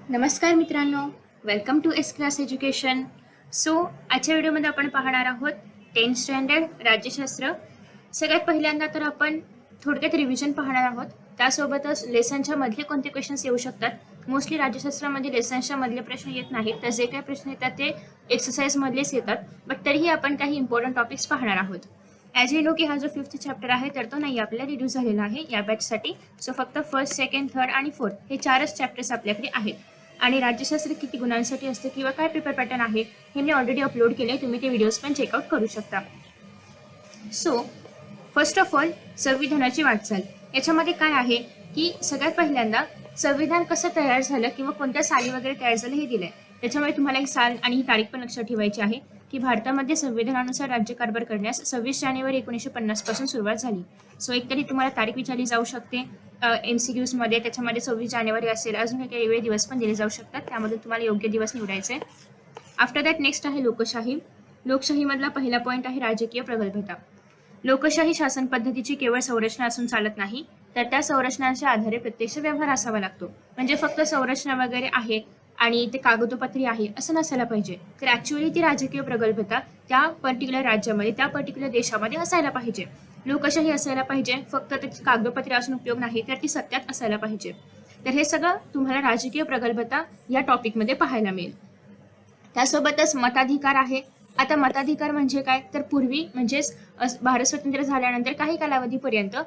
नमस्कार मित्रांनो, welcome to S class education. So आजच्या व्हिडिओमध्ये आपण पाहणार आहोत 10th स्टँडर्ड राज्यशास्त्र. सगळ्यात पहिल्यांदा तर आपण थोडक्यात रिव्हिजन पाहणार आहोत. त्यासोबतच लेसनच्या मधले कोणते क्वेश्चन्स येऊ शकतात. मोस्टली राज्यशास्त्रामध्ये लेसन्सच्या मधले प्रश्न येत नाहीत, तर जे काही प्रश्न येतात ते एक्सरसाइजमधलेच येतात. बट तरीही आपण काही इम्पॉर्टंट टॉपिक्स पाहणार आहोत. ॲज यू नो की हा जो 5th चॅप्टर आहे तर तो नाही आपल्याला रिड्यूस झालेला आहे या बॅचसाठी. सो फक्त फर्स्ट, सेकंड, थर्ड आणि फोर्थ हे 4च चॅप्टर्स आपल्याकडे आहेत. आणि राज्यशास्त्र किती गुणांसाठी असते किंवा काय पेपर पॅटर्न आहे हे मी ऑलरेडी अपलोड केले, तुम्ही ते व्हिडिओज पण चेकआउट करू शकता. सो फर्स्ट ऑफ ऑल संविधानाची वाटचाल. याच्यामध्ये काय आहे की सगळ्यात पहिल्यांदा संविधान कसं तयार झालं किंवा कोणत्या साली वगैरे तयार झालं हे दिलंय. त्याच्यामुळे तुम्हाला एक साल आणि ही तारीख पण लक्षात ठेवायची आहे की भारतामध्ये संविधानानुसार राज्यकारभार करण्यास 26 जानेवारी 1950 पासून सुरुवात झाली. सो एकतरी तुम्हाला तारीख विचारली जाऊ शकते MCQs मध्ये, त्याच्यामध्ये 26 जानेवारी असेल, अजून काही वेगळे दिवस पण दिले जाऊ शकतात, त्यामध्ये तुम्हाला योग्य दिवस निवडायचे. आफ्टर दॅट नेक्स्ट आहे लोकशाही. लोकशाहीमधला पहिला पॉईंट आहे राजकीय प्रगल्भता. लोकशाही शासन पद्धतीची केवळ संरचना असून चालत नाही, तर त्या संरचनांच्या आधारे प्रत्यक्ष व्यवहार असावा लागतो. म्हणजे फक्त संरचना वगैरे आहे आणि ते कागदोपत्री आहे असं नसायला पाहिजे, तर ऍक्च्युअली ती राजकीय प्रगल्भता त्या पर्टिक्युलर राज्यामध्ये, त्या पर्टिक्युलर देशामध्ये असायला पाहिजे. लोकशाही असायला पाहिजे, फक्त त्याची कागदोपत्री असून उपयोग नाही, तर ती सत्यात असायला पाहिजे. तर हे सगळं तुम्हाला राजकीय प्रगल्भता या टॉपिकमध्ये पाहायला मिळेल. त्यासोबतच मताधिकार आहे. आता मताधिकार म्हणजे काय, तर पूर्वी म्हणजेच भारत स्वतंत्र झाल्यानंतर काही कालावधीपर्यंत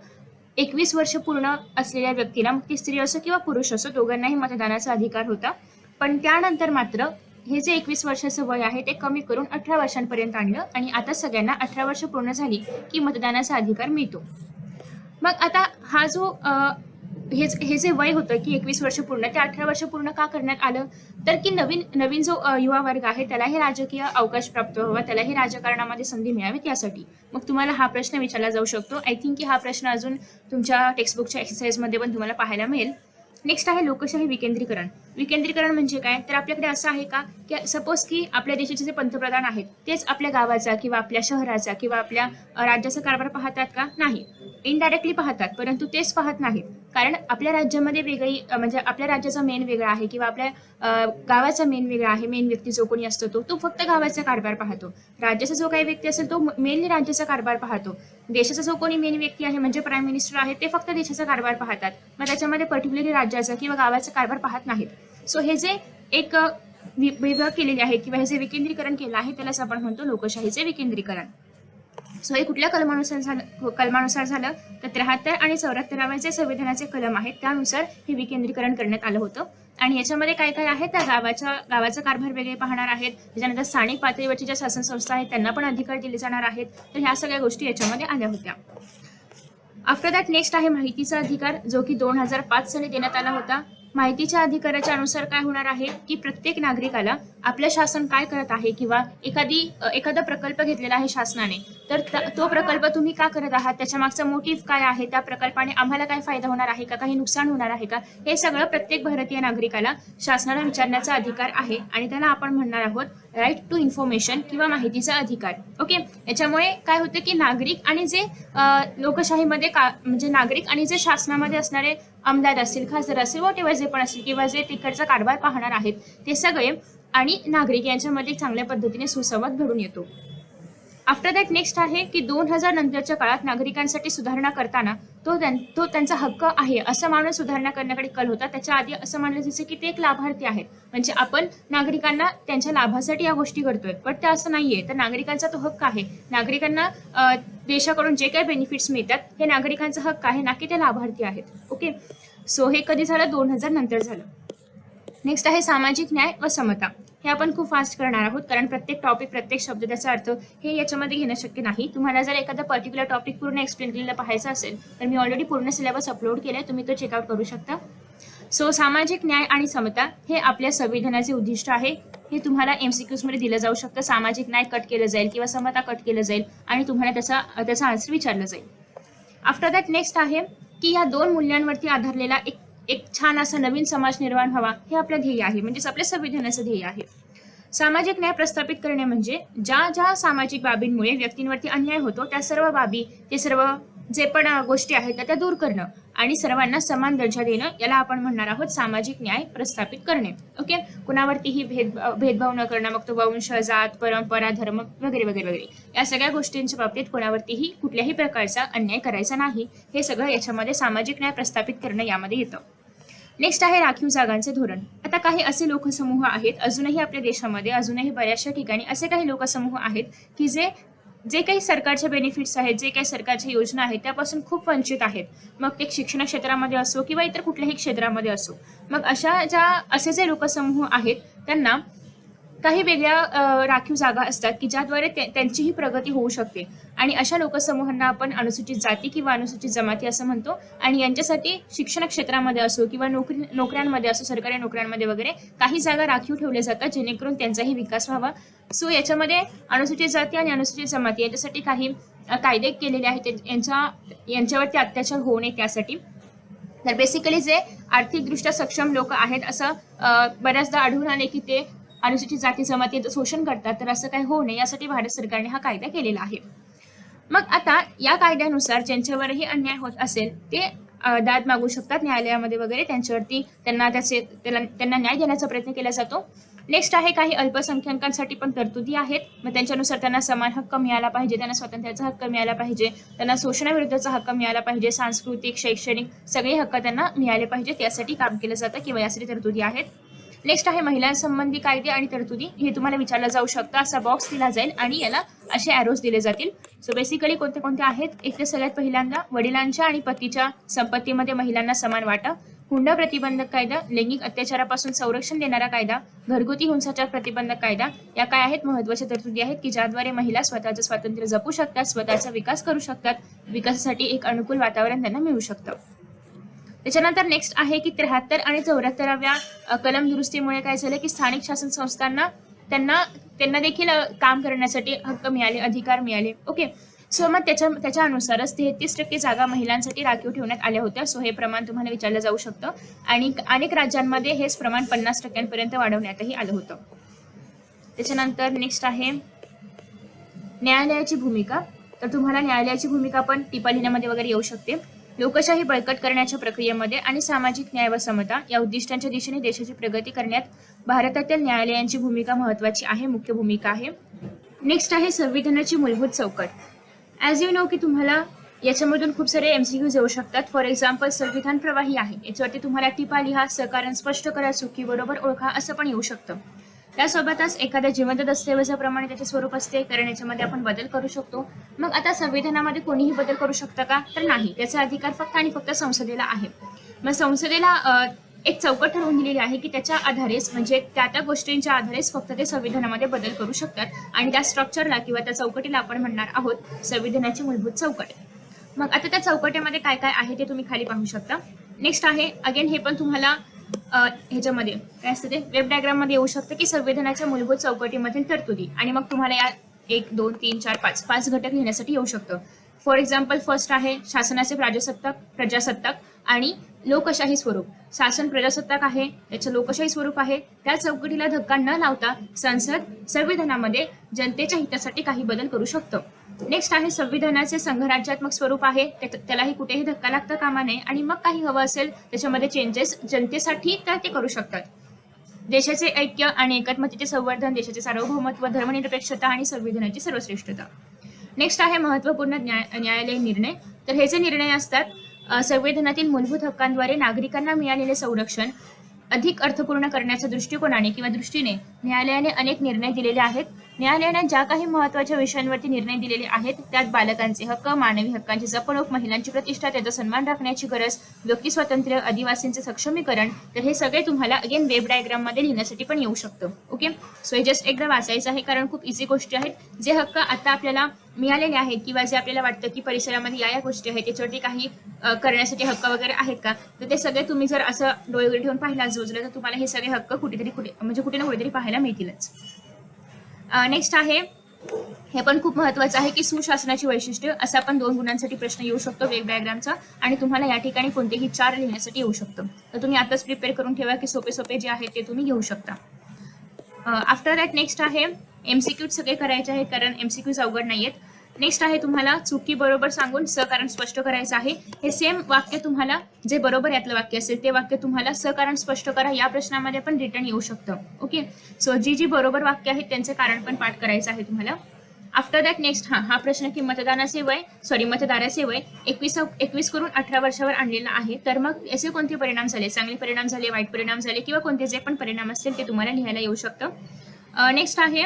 21 वर्ष पूर्ण असलेल्या व्यक्तीला, मग ती स्त्री असो किंवा पुरुष असो, दोघांनाही मतदानाचा अधिकार होता. पण त्यानंतर मात्र हे जे 21 वर्षाचं वय आहे ते कमी करून 18 वर्षांपर्यंत आणलं आणि आता सगळ्यांना 18 वर्ष पूर्ण झाली की मतदानाचा अधिकार मिळतो. मग आता हा जो हे जे वय होतं की 21 वर्ष पूर्ण, ते 18 वर्ष पूर्ण का करण्यात आलं, तर की नवीन जो युवा वर्ग आहे त्यालाही राजकीय अवकाश प्राप्त व्हावा, त्यालाही राजकारणामध्ये संधी मिळावी त्यासाठी. मग तुम्हाला हा प्रश्न विचारला जाऊ शकतो. आय थिंक की हा प्रश्न अजून तुमच्या टेक्स्टबुकच्या एक्सरसाइजमध्ये पण तुम्हाला पाहायला मिळेल. नेक्स्ट आहे लोकशाही विकेंद्रीकरण. विकेंद्रीकरण म्हणजे काय, तर आपल्याकडे असं आहे का की सपोज की आपल्या देशाचे जे पंतप्रधान आहेत तेच आपल्या गावाचा किंवा आपल्या शहराचा किंवा आपल्या राज्याचा कारभार पाहतात का, नाही, इनडायरेक्टली पाहतात, परंतु तेच पाहत नाहीत. कारण आपल्या राज्यामध्ये वेगळी म्हणजे आपल्या राज्याचा मेन वेगळा आहे किंवा आपल्या गावाचा मेन वेगळा आहे. मेन व्यक्ती जो कोणी असतो तो फक्त गावाचा कारभार पाहतो. राज्याचा जो काही व्यक्ती असेल तो मेनली राज्याचा कारभार पाहतो. देशाचा जो कोणी मेन व्यक्ती आहे म्हणजे प्राईम मिनिस्टर आहे ते फक्त देशाचा कारभार पाहतात, मग त्याच्यामध्ये पर्टिक्युलरली राज्याचा किंवा गावाचा कारभार पाहत नाहीत. सो हे जे एक विभाग केलेले आहेत किंवा हे जे विकेंद्रीकरण केलं आहे त्यालाच आपण म्हणतो लोकशाहीचे विकेंद्रीकरण. सो हे कुठल्या कलमानुसार झालं, तर 73 आणि 74 जे संविधानाचे कलम आहेत त्यानुसार हे विकेंद्रीकरण करण्यात आलं होतं. आणि याच्यामध्ये काय काय आहे, त्या गावाचा कारभार वेगळे पाहणार आहेत. त्याच्यानंतर स्थानिक पातळीवरच्या ज्या शासन संस्था आहेत त्यांना पण अधिकार दिले जाणार आहेत. तर ह्या सगळ्या गोष्टी याच्यामध्ये आल्या होत्या. आफ्टर दॅट नेक्स्ट आहे माहितीचा अधिकार, जो की 2005 साली देण्यात आला होता. माहितीच्या अधिकाराच्या अनुसार काय होणार आहे की प्रत्येक नागरिकाला आपलं शासन काय करत आहे किंवा एखादा प्रकल्प घेतलेला आहे शासनाने, तर तो प्रकल्प तुम्ही का करत आहात, त्याच्या मागचा मोटिव्ह काय आहे, त्या प्रकल्पाने आम्हाला काय फायदा होणार आहे का, काही नुकसान होणार आहे का, हे सगळं प्रत्येक भारतीय नागरिकाला शासनाला विचारण्याचा अधिकार आहे आणि त्याला आपण म्हणणार आहोत राईट टू इन्फॉर्मेशन किंवा माहितीचा अधिकार. ओके, याच्यामुळे काय होते की नागरिक आणि जे लोकशाहीमध्ये म्हणजे नागरिक आणि जे शासनामध्ये असणारे आमदार असतील, खासदार असतील, वॉट एव्हर जे पण असतील किंवा जे तिकडचा कारभार पाहणार आहेत ते सगळे आणि नागरिक यांच्यामध्ये चांगल्या पद्धतीने सुसंवाद घडून येतो. आफ्टर दॅट नेक्स्ट आहे की 2000 नंतरच्या काळात नागरिकांसाठी सुधारणा करताना तो त्यांचा हक्क आहे असं मानून सुधारणा करण्याकडे कल होता. त्याच्या आधी असं मानलं जायचं की ते एक लाभार्थी आहेत, म्हणजे आपण नागरिकांना त्यांच्या लाभासाठी या गोष्टी करतोय, पण ते असं नाहीये. तर नागरिकांचा तो हक्क आहे. नागरिकांना देशाकडून जे काही बेनिफिट्स मिळतात हे नागरिकांचा हक्क आहे, ना की ते लाभार्थी आहेत. ओके, सो हे कधी झालं, 2000 नंतर झालं. नेक्स्ट आहे सामाजिक न्याय व समता. हे आपण खूप फास्ट करणार आहोत कारण प्रत्येक टॉपिक, प्रत्येक शब्द, त्याचा अर्थ हे याच्यामध्ये घेणं शक्य नाही. तुम्हाला जर एखादा पर्टिक्युलर टॉपिक पूर्ण एक्सप्लेन केलेला पाहायचा असेल तर मी ऑलरेडी पूर्ण सिलेबस अपलोड केलाय, तुम्ही तो चेकआउट करू शकता. सो सामाजिक न्याय आणि समता हे आपल्या संविधानाचे उद्दिष्ट आहे. हे तुम्हाला MCQs मध्ये दिलं जाऊ शकतं. सामाजिक न्याय कट केलं जाईल किंवा समता कट केलं जाईल आणि तुम्हाला त्याचा आन्सर विचारलं जाईल. आफ्टर दॅट नेक्स्ट आहे की या दोन मूल्यांवरती आधारलेला एक छान असा नवीन समाज निर्माण व्हावा, हे आपलं ध्येय आहे, म्हणजेच आपल्या संविधानाचं ध्येय आहे. सामाजिक न्याय प्रस्थापित करणे म्हणजे ज्या ज्या सामाजिक बाबींमुळे व्यक्तींवरती अन्याय होतो त्या सर्व बाबी, ते सर्व जे पण गोष्टी आहेत त्या दूर करणं आणि सर्वांना समान दर्जा देणं, याला आपण म्हणणार आहोत सामाजिक न्याय प्रस्थापित करणे. ओके, कुणावरतीही भेदभाव न करणं, मग तो वंश, जात, परंपरा, धर्म वगैरे वगैरे वगैरे, या सगळ्या गोष्टींच्या बाबतीत कोणावरतीही कुठल्याही प्रकारचा अन्याय करायचा नाही, हे सगळं याच्यामध्ये सामाजिक न्याय प्रस्थापित करणं यामध्ये येतं. नेक्स्ट आहे राखीव जागांचे धोरण. आता काही असे लोकसमूह आहेत अजूनही आपल्या देशामध्ये, अजूनही बऱ्याचशा ठिकाणी असे काही लोकसमूह आहेत की जे काही सरकारचे बेनिफिट्स आहेत, जे काही सरकारच्या योजना आहेत त्यापासून खूप वंचित आहेत. मग ते शिक्षण क्षेत्रामध्ये असो किंवा इतर कुठल्याही क्षेत्रामध्ये असो. मग असे जे लोकसमूह आहेत त्यांना काही वेगळ्या राखीव जागा असतात की ज्याद्वारे त्यांचीही प्रगती होऊ शकते, आणि अशा लोकसमूहांना आपण अनुसूचित जाती किंवा अनुसूचित जमाती असं म्हणतो. आणि यांच्यासाठी शिक्षण क्षेत्रामध्ये असो किंवा नोकऱ्यांमध्ये असो, सरकारी नोकऱ्यांमध्ये वगैरे काही जागा राखीव ठेवल्या जातात जेणेकरून त्यांचाही विकास व्हावा. सो याच्यामध्ये अनुसूचित जाती आणि अनुसूचित जमाती यांच्यासाठी काही कायदे केलेले आहेत यांच्यावरती अत्याचार होऊ नये त्यासाठी. तर बेसिकली जे आर्थिकदृष्ट्या सक्षम लोक आहेत असं बऱ्याचदा आढळून आले की ते अनुसूचित जाती जमातीचं शोषण करतात, तर असं काही होऊ नये यासाठी भारत सरकारने हा कायदा केलेला आहे. मग आता या कायद्यानुसार ज्यांच्यावरही अन्याय होत असेल ते दाद मागू शकतात न्यायालयामध्ये वगैरे, त्यांच्यावरती त्यांना न्याय देण्याचा प्रयत्न केला जातो. नेक्स्ट आहे काही अल्पसंख्याकांसाठी पण तरतुदी आहेत. मग त्यांच्यानुसार त्यांना समान हक्क मिळाला पाहिजे, त्यांना स्वातंत्र्याचा हक्क मिळाला पाहिजे, त्यांना शोषणाविरुद्धचा हक्क मिळाला पाहिजे, सांस्कृतिक, शैक्षणिक सगळे हक्क त्यांना मिळाले पाहिजे, त्यासाठी काम केलं जातं किंवा यासाठी तरतुदी आहेत. नेक्स्ट आहे महिलांसंबंधी कायदे आणि तरतुदी. हे तुम्हाला विचारलं जाऊ शकतं, असा बॉक्स दिला जाईल आणि याला असे ॲरोज दिले जातील. सो बेसिकली कोणते कोणते आहेत, एक तर सगळ्यात पहिल्यांदा वडिलांच्या आणि पतीच्या संपत्तीमध्ये महिलांना समान वाटा, हुंडा प्रतिबंधक कायदा, लैंगिक अत्याचारापासून संरक्षण देणारा कायदा, घरगुती हिंसाचार प्रतिबंधक कायदा, या काय आहेत महत्त्वाच्या तरतुदी आहेत की ज्याद्वारे महिला स्वतःचं स्वातंत्र्य जपू शकतात, स्वतःचा विकास करू शकतात, विकासासाठी एक अनुकूल वातावरण त्यांना मिळू शकतं. त्याच्यानंतर नेक्स्ट आहे की 73 आणि 74व्या कलम दुरुस्तीमुळे काय झालं की स्थानिक शासन संस्थांना त्यांना देखील काम करण्यासाठी हक्क मिळाले, अधिकार मिळाले. ओके, सो मग त्याच्या अनुसारच 33% जागा महिलांसाठी राखीव ठेवण्यात आल्या होत्या. सो हे प्रमाण तुम्हाला विचारलं जाऊ शकतं आणि अनेक राज्यांमध्ये हेच प्रमाण 50% वाढवण्यातही आलं होतं. त्याच्यानंतर नेक्स्ट आहे न्यायालयाची भूमिका. तर तुम्हाला न्यायालयाची भूमिका पण टिपा लिहिण्यामध्ये वगैरे येऊ शकते. लोकशाही बळकट करण्याच्या प्रक्रियेमध्ये आणि सामाजिक न्याय व समता या उद्दिष्टांच्या दिशेने देशाची प्रगती करण्यात भारतातील न्यायालयांची भूमिका महत्त्वाची आहे, मुख्य भूमिका आहे. नेक्स्ट आहे संविधानाची मूलभूत चौकट. ॲज यू नो की तुम्हाला याच्यामधून खूप सारे MCQs येऊ शकतात. फॉर एक्झाम्पल संविधान प्रवाही आहे, याच्यावरती तुम्हाला टिपा लिहा, सहकारण स्पष्ट करा, चुकी बरोबर ओळखा असं पण येऊ शकतं. त्यासोबतच एखाद्या जिवंत दस्तऐवजाप्रमाणे त्याचे स्वरूप असते, कारण याच्यामध्ये आपण बदल करू शकतो. मग आता संविधानामध्ये कोणीही बदल करू शकतं का, तर नाही, त्याचा अधिकार फक्त आणि फक्त संसदेला आहे. मग संसदेला एक चौकट ठरवून दिलेली आहे की त्याच्या आधारेच म्हणजे त्या गोष्टींच्या आधारेच फक्त ते संविधानामध्ये बदल करू शकतात, आणि त्या स्ट्रक्चरला किंवा त्या चौकटीला आपण म्हणणार आहोत संविधानाची मूलभूत चौकट. मग आता त्या चौकटीमध्ये काय काय आहे ते तुम्ही खाली पाहू शकता. नेक्स्ट आहे अगेन हे पण तुम्हाला ह्याच्यामध्ये काय असतं ते वेब डायग्राम मध्ये येऊ शकतं की संविधानाच्या मूलभूत चौकटीमधील तरतुदी, आणि मग तुम्हाला या 1 2 3 4 5 घटक लिहिण्यासाठी येऊ शकतं. फॉर एक्झाम्पल फर्स्ट आहे शासनाचे प्रजासत्ताक आणि लोकशाही स्वरूप. शासन प्रजासत्ताक आहे, त्याचं लोकशाही स्वरूप आहे. त्या चौकटीला धक्का न लावता संसद संविधानामध्ये जनतेच्या हितासाठी काही बदल करू शकतं. नेक्स्ट आहे संविधानाचे संघराज्यात्मक स्वरूप आहे, त्यालाही कुठेही धक्का लागता कामा नये, आणि मग काही हवं असेल त्याच्यामध्ये चेंजेस जनतेसाठी तर ते करू शकतात. देशाचे ऐक्य आणि एकात्मतेचे संवर्धन, देशाचे सार्वभौमत्व, धर्मनिरपेक्षता आणि संविधानाची सर्वश्रेष्ठता. नेक्स्ट आहे महत्त्वपूर्ण न्यायालयीन निर्णय. तर हे जे निर्णय असतात संविधानातील मूलभूत हक्कांद्वारे नागरिकांना मिळालेले संरक्षण अधिक अर्थपूर्ण करण्याच्या दृष्टीने न्यायालयाने अनेक निर्णय दिलेले आहेत. न्यायालयाने ज्या काही महत्त्वाच्या विषयांवरती निर्णय दिलेले आहेत त्यात बालकांचे हक्क, मानवी हक्कांची जपणूक, महिलांची प्रतिष्ठा, त्याचा सन्मान राखण्याची गरज, व्यक्ती स्वातंत्र्य, आदिवासींचे सक्षमीकरण, तर हे सगळे तुम्हाला अगेन वेब डायग्राम मध्ये लिहिण्यासाठी पण येऊ शकतं. ओके, सो हे जस्ट एकदा वाचायचं आहे कारण खूप इझी गोष्टी आहेत. जे हक्क आता आपल्याला मिळालेले आहेत किंवा जे आपल्याला वाटतं की परिसरामध्ये या गोष्टी आहेत त्याच्यावरती काही करण्यासाठी हक्क वगैरे आहेत का, तर ते सगळे तुम्ही जर असं डोळे वगैरे ठेवून पाहिला जोजलं तर तुम्हाला हे सगळे हक्क कुठे ना कुठेतरी पाहायला मिळतीलच. नेक्स्ट आहे हे पण खूप महत्त्वाचं आहे की सुशासनाची वैशिष्ट्य. असा पण 2 गुणांसाठी प्रश्न येऊ शकतो वेब डायग्रामचा, आणि तुम्हाला या ठिकाणी कोणतेही 4 लिहिण्यासाठी येऊ शकतं. तर तुम्ही आताच प्रिपेअर करून ठेवा की सोपे जे आहेत ते तुम्ही घेऊ शकता. आफ्टर दॅट नेक्स्ट आहे MCQs सगळे करायचे आहेत कारण MCQs अवघड नाहीयेत. नेक्स्ट आहे तुम्हाला चुकी बरोबर सांगून सकारण स्पष्ट करायचं आहे. हे सेम वाक्य तुम्हाला जे बरोबर यातलं वाक्य असेल ते वाक्य तुम्हाला सकारण स्पष्ट करा या प्रश्नामध्ये पण रिटर्न येऊ शकतं. ओके, सो जी बरोबर वाक्य आहेत त्यांचं कारण पण पाठ करायचं आहे तुम्हाला. आफ्टर दॅट नेक्स्ट हा प्रश्न की मतदाराचे वय 21 करून 18 वर्षावर आणलेला आहे, तर मग याचे कोणते परिणाम झाले, चांगले परिणाम झाले, वाईट परिणाम झाले किंवा कोणते जे पण परिणाम असतील ते तुम्हाला लिहायला येऊ शकतं. नेक्स्ट आहे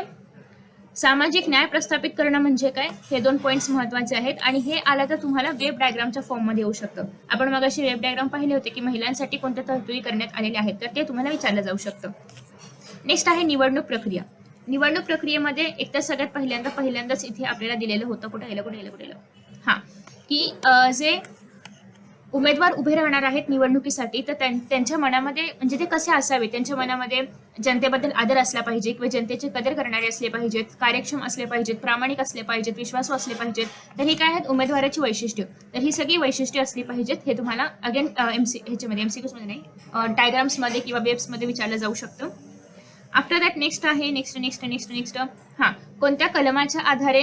सामाजिक न्याय प्रस्थापित करणं म्हणजे काय, हे 2 पॉईंट्स महत्वाचे आहेत आणि हे आलं तर तुम्हाला वेब डायग्रामच्या फॉर्ममध्ये येऊ शकतं. आपण मग अशी वेब डायग्राम पाहिले होते की महिलांसाठी कोणत्या तरतुदी करण्यात आलेल्या आहेत, तर ते तुम्हाला विचारलं जाऊ शकतं. नेक्स्ट आहे निवडणूक प्रक्रिया. निवडणूक प्रक्रियेमध्ये एक तर सगळ्यात पहिल्यांदाच इथे आपल्याला दिलेलं होतं, कुठे गेलं की जे उमेदवार उभे राहणार आहेत निवडणुकीसाठी, तर त्यांच्या मनामध्ये म्हणजे ते कसे असावे, त्यांच्या मनामध्ये जनतेबद्दल आदर असला पाहिजे किंवा जनतेची कदर करणारे असले पाहिजेत, कार्यक्षम असले पाहिजेत, प्रामाणिक असले पाहिजेत, विश्वासू असले पाहिजेत. तर ही काय आहेत उमेदवाराची वैशिष्ट्य. तर ही सगळी वैशिष्ट्ये असली पाहिजेत. हे तुम्हाला अगेन एमसीक्यूज मध्ये नाही, डायग्राम्समध्ये किंवा वेब्समध्ये विचारलं जाऊ शकतं. आफ्टर दॅट नेक्स्ट आहे नेक्स्ट कोणत्या कलमाच्या आधारे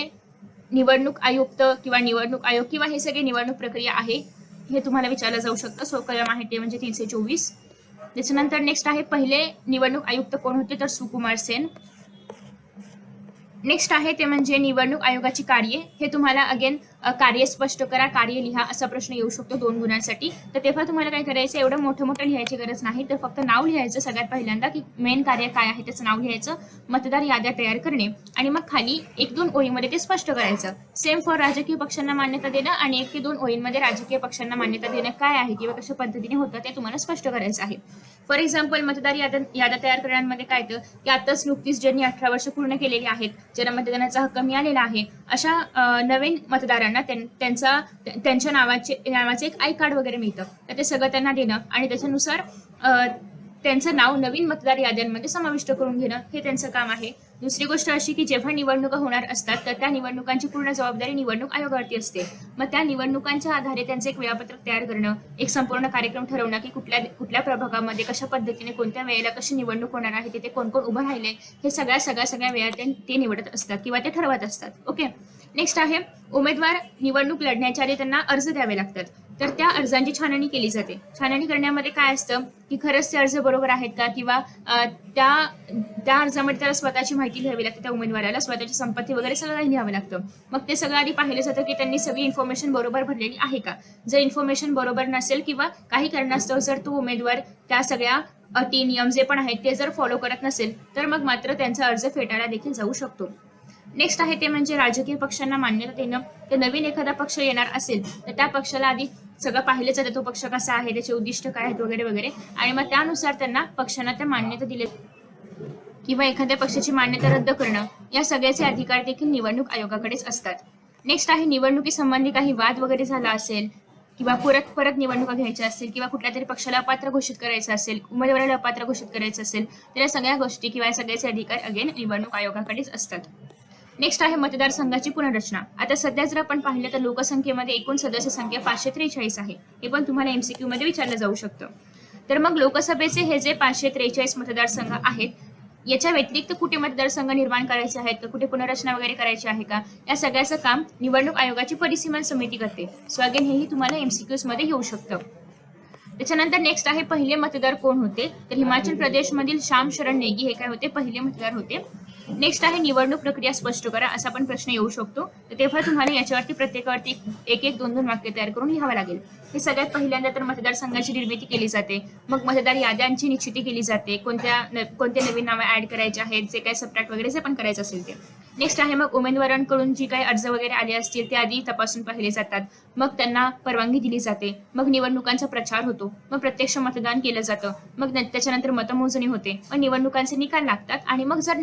निवडणूक आयुक्त किंवा निवडणूक आयोग किंवा हे सगळे निवडणूक प्रक्रिया आहे हे तुम्हाला विचारलं जाऊ शकतं. सो कलम आहे ते म्हणजे 324. त्याच्यानंतर नेक्स्ट आहे पहिले निवडणूक आयुक्त कोण होते, तर सुकुमार सेन. नेक्स्ट आहे ते म्हणजे निवडणूक आयोगाची कार्ये. हे तुम्हाला अगेन कार्य स्पष्ट करा, कार्य लिहा असा प्रश्न येऊ शकतो 2 गुणांसाठी. तर तेव्हा तुम्हाला काय करायचं, एवढं मोठं लिहायची गरज नाही, तर फक्त नाव लिहायचं सगळ्यात पहिल्यांदा की मेन कार्य काय आहे त्याचं नाव लिहायचं, मतदार याद्या तयार करणे आणि मग खाली 1-2 ओळीमध्ये ते स्पष्ट करायचं. सेम फॉर राजकीय पक्षांना मान्यता देणं आणि 1 ते 2 ओळींमध्ये राजकीय पक्षांना मान्यता देणं काय आहे किंवा कशा पद्धतीने होतं ते तुम्हाला स्पष्ट करायचं आहे. फॉर एक्झाम्पल मतदार याद्या तयार करण्यामध्ये काय तर की आताच नुकतीच ज्यांनी 18 वर्ष पूर्ण केलेली आहेत, ज्यांना मतदानाचा हक्क मिळालेला आहे, अशा नवीन मतदारांना त्यांच्या नावाचे एक आय कार्ड वगैरे मिळतं, तर ते सगळं त्यांना देणं आणि त्याच्यानुसार त्यांचं नाव नवीन मतदार याद्यांमध्ये समाविष्ट करून घेणं हे त्यांचं काम आहे. दुसरी गोष्ट अशी की जेव्हा निवडणुका होणार असतात तर त्या निवडणुकांची पूर्ण जबाबदारी निवडणूक आयोगावरती असते. मग त्या निवडणुकांच्या आधारे त्यांचं एक वेळापत्रक तयार करणं, एक संपूर्ण कार्यक्रम ठरवणं की कुठल्या प्रभागामध्ये कशा पद्धतीने कोणत्या वेळेला कशी निवडणूक होणार आहे, तिथे कोण कोण उभं राहिले, हे सगळ्या वेळा ते निवडत असतात किंवा ते ठरवत असतात. ओके, नेक्स्ट आहे उमेदवार निवडणूक लढण्याच्या आधी त्यांना अर्ज द्यावे लागतात, तर त्या अर्जांची छाननी केली जाते. छाननी करण्यामध्ये काय असतं की खरंच ते अर्ज बरोबर आहेत का किंवा त्या अर्जामध्ये त्याला स्वतःची माहिती लिहावी लागते, त्या उमेदवाराला स्वतःची संपत्ती वगैरे सगळं काही लिहावं लागतं. मग ते सगळं आधी पाहिलं जातं की त्यांनी सगळी इन्फॉर्मेशन बरोबर भरलेली आहे का. जर इन्फॉर्मेशन बरोबर नसेल किंवा काही कारणास्तव जर तो उमेदवार त्या सगळ्या अटी नियम जे पण आहेत ते जर फॉलो करत नसेल तर मग मात्र त्यांचा अर्ज फेटाळला देखील जाऊ शकतो. नेक्स्ट आहे ते म्हणजे राजकीय पक्षांना मान्यता देणं. तर नवीन एखादा पक्ष येणार असेल तर त्या पक्षाला आधी सगळं पाहिलं जातं, तो पक्ष कसा आहे, त्याचे उद्दिष्ट काय आहेत वगैरे वगैरे, आणि मग त्यानुसार त्यांना पक्षांना त्या मान्यता दिले किंवा एखाद्या पक्षाची मान्यता रद्द करणं या सगळ्याचे अधिकार देखील निवडणूक आयोगाकडेच असतात. नेक्स्ट आहे निवडणुकीसंबंधी काही वाद वगैरे झाला असेल किंवा परत निवडणुका घ्यायच्या असतील किंवा कुठल्या तरी पक्षाला अपात्र घोषित करायचं असेल, उमेदवाराला अपात्र घोषित करायचं असेल, तर या सगळ्या गोष्टी किंवा या सगळ्याचे अधिकार अगेन निवडणूक आयोगाकडेच असतात. नेक्स्ट आहे मतदारसंघाची पुनर्रचना. आता सध्या जर आपण पाहिलं तर लोकसंख्येमध्ये एकूण सदस्य संख्या 543 आहे. हे पण तुम्हाला एमसीक्यू मध्ये विचारलं जाऊ शकतं. तर मग लोकसभेचे हे जे 543 मतदारसंघ आहेत याच्या व्यतिरिक्त कुठे मतदारसंघ निर्माण करायचे आहेत का, कुठे पुनर्रचना वगैरे करायची आहे का, या सगळ्याचं काम निवडणूक आयोगाची परिसीमन समिती करते. सो अगेन हेही तुम्हाला एमसीक्यूज मध्ये येऊ शकतं. त्याच्यानंतर नेक्स्ट आहे पहिले मतदार कोण होते, तर हिमाचल प्रदेशमधील श्याम शरण नेगी हे काय होते, पहिले मतदार होते. नेक्स्ट आहे निवडणूक प्रक्रिया स्पष्ट करा, असा पण प्रश्न येऊ शकतो. तर तेव्हा तुम्हाला याच्यावरती प्रत्येकावरती 1-2 वाक्य तयार करून लिहावं लागेल. हे सगळ्यात पहिल्यांदा तर मतदारसंघाची निर्मिती केली जाते, मग मतदार याद्यांची निश्चिती केली जाते, कोणते नवीन नावे ऍड करायचे आहेत, जे काही सबट्रॅक्ट वगैरे जे पण करायचं असेल ते. नेक्स्ट आहे मग उमेदवारांकडून जी काही अर्ज वगैरे आले असतील ते आधी तपासून पाहिले जातात, मग त्यांना परवानगी दिली जाते, मग निवडणुकांचा प्रचार होतो, मग प्रत्यक्ष मतदान केलं जातं, मग त्याच्यानंतर मतमोजणी होते, मग निवडणुकांचे निकाल लागतात आणि मग जर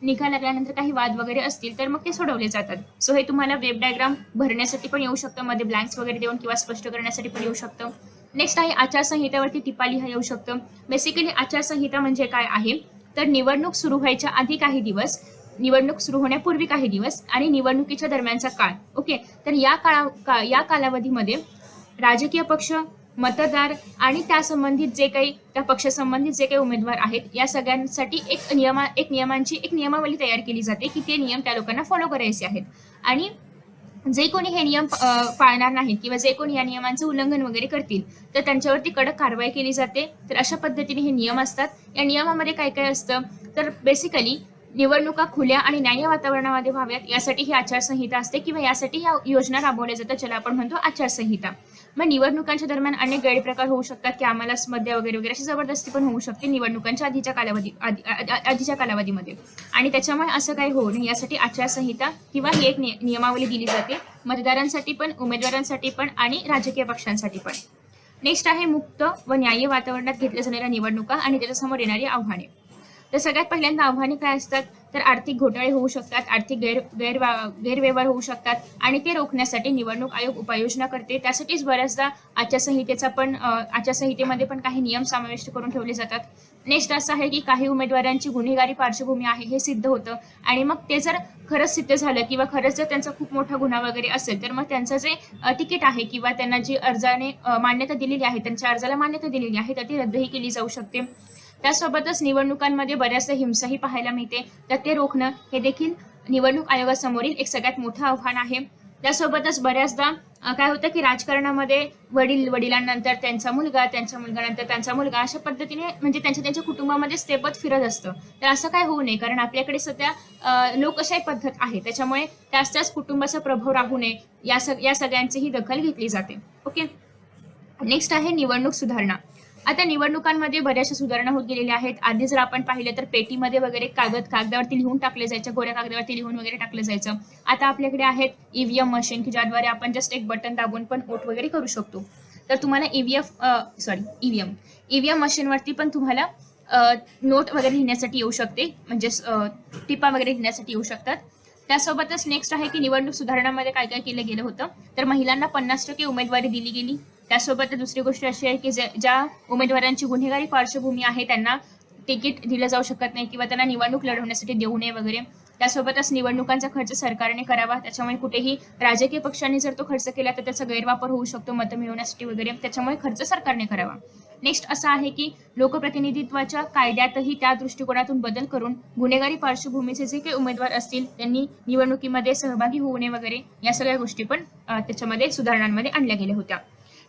निकाल लागल्यानंतर काही वाद वगैरे असतील तर मग ते सोडवले जातात. सो हे तुम्हाला वेब डायग्राम भरण्यासाठी पण येऊ शकतं, मध्ये ब्लँक्स वगैरे देऊन किंवा स्पष्ट करण्यासाठी पण येऊ शकतं. नेक्स्ट आहे आचारसंहितेवरती टिप्पा लिहा येऊ शकतं. बेसिकली आचारसंहिता म्हणजे काय आहे, तर निवडणूक सुरू व्हायच्या आधी काही दिवस, निवडणूक सुरू होण्यापूर्वी काही दिवस आणि निवडणुकीच्या दरम्यानचा काळ. ओके, तर या कालावधीमध्ये राजकीय पक्ष, मतदार आणि त्या पक्षासंबंधित जे काही उमेदवार आहेत या सगळ्यांसाठी एक नियमावली तयार केली जाते की ते नियम त्या लोकांना फॉलो करायचे आहेत. आणि जे कोणी हे नियम पाळणार नाहीत किंवा जे कोणी या नियमांचं उल्लंघन वगैरे करतील तर त्यांच्यावरती कडक कारवाई केली जाते. तर अशा पद्धतीने हे नियम असतात. या नियमामध्ये काय काय असतं तर बेसिकली निवडणुका खुल्या आणि न्याय्य वातावरणामध्ये व्हाव्यात यासाठी ही आचारसंहिता असते किंवा यासाठी या योजना राबवल्या जातात ज्याला आपण म्हणतो आचारसंहिता. मग निवडणुकांच्या दरम्यान अनेक गैरप्रकार होऊ शकतात की आम्हाला मध्य वगैरे वगैरे अशी जबरदस्ती पण होऊ शकते निवडणुकांच्या आधीच्या कालावधीमध्ये आणि त्याच्यामुळे असं काही होऊ नये यासाठी आचारसंहिता किंवा ही एक नियमावली दिली जाते मतदारांसाठी पण उमेदवारांसाठी पण आणि राजकीय पक्षांसाठी पण. नेक्स्ट आहे मुक्त व न्याय्य वातावरणात घेतल्या जाणाऱ्या निवडणुका आणि त्याच्यासमोर येणारी आव्हाने. तर सगळ्यात पहिल्यांदा आव्हाने काय असतात तर आर्थिक घोटाळे होऊ शकतात, आर्थिक गैरव्यवहार होऊ शकतात आणि ते रोखण्यासाठी निवडणूक आयोग उपाययोजना करते. त्यासाठीच बऱ्याचदा आचारसंहितेमध्ये पण काही नियम समाविष्ट करून ठेवले जातात. नेक्स्ट असं आहे की काही उमेदवारांची गुन्हेगारी पार्श्वभूमी आहे हे सिद्ध होतं आणि मग ते जर खरंच सिद्ध झालं किंवा खरंच जर त्यांचा खूप मोठा गुन्हा वगैरे असेल तर मग त्यांचं जे तिकीट आहे किंवा त्यांना जी अर्जाने मान्यता दिलेली आहे त्यांच्या अर्जाला मान्यता दिलेली आहे तर ती रद्दही केली जाऊ शकते. त्यासोबतच निवडणुकांमध्ये बऱ्याचदा हिंसाही पाहायला मिळते तर ते रोखणं हे देखील निवडणूक आयोगासमोरील एक सगळ्यात मोठं आव्हान आहे. त्यासोबतच बऱ्याचदा काय होतं की राजकारणामध्ये वडिलांनंतर त्यांचा मुलगा, त्यांच्या मुलगानंतर त्यांचा मुलगा अशा पद्धतीने म्हणजे त्यांच्या कुटुंबामध्ये ते पद फिरत असतं. तर असं काय होऊ नये कारण आपल्याकडे सध्या लोकशाही पद्धत आहे त्याच्यामुळे त्याच कुटुंबाचा प्रभाव राहू नये या सगळ्यांचीही दखल घेतली जाते. ओके. नेक्स्ट आहे निवडणूक सुधारणा. आता निवडणुकांमध्ये बऱ्याचशा सुधारणा होत गेलेल्या आहेत. आधी जर आपण पाहिलं तर पेटीमध्ये वगैरे कागदावरती लिहून टाकले जायचं, गोऱ्या कागदावरती लिहून वगैरे टाकलं जायचं. आता आपल्याकडे आहेत ईव्हीएम मशीन की ज्याद्वारे आपण जस्ट एक बटन दाबून पण वोट वगैरे करू शकतो. तर तुम्हाला ईव्हीएम मशीनवरती पण तुम्हाला नोट वगैरे लिहिण्यासाठी येऊ शकते म्हणजे टिपा वगैरे लिहिण्यासाठी येऊ शकतात. त्यासोबतच नेक्स्ट आहे की निवडणूक सुधारणामध्ये काय काय केलं गेलं होतं तर महिलांना 50% उमेदवारी दिली गेली. त्यासोबत दुसरी गोष्ट अशी आहे की ज्या उमेदवारांची गुन्हेगारी पार्श्वभूमी आहे त्यांना तिकीट दिलं जाऊ शकत नाही किंवा त्यांना निवडणूक लढवण्यासाठी देऊ नये वगैरे. त्यासोबतच निवडणुकांचा खर्च सरकारने करावा त्याच्यामुळे कुठेही राजकीय पक्षांनी जर तो खर्च केला तर त्याचा गैरवापर होऊ शकतो मतं मिळवण्यासाठी वगैरे त्याच्यामुळे खर्च सरकारने करावा. नेक्स्ट असं आहे की लोकप्रतिनिधित्वाच्या कायद्यातही त्या दृष्टिकोनातून बदल करून गुन्हेगारी पार्श्वभूमीचे जे काही उमेदवार असतील त्यांनी निवडणुकीमध्ये सहभागी होऊ नये वगैरे या सगळ्या गोष्टी पण त्याच्यामध्ये सुधारणांमध्ये आणल्या गेल्या होत्या.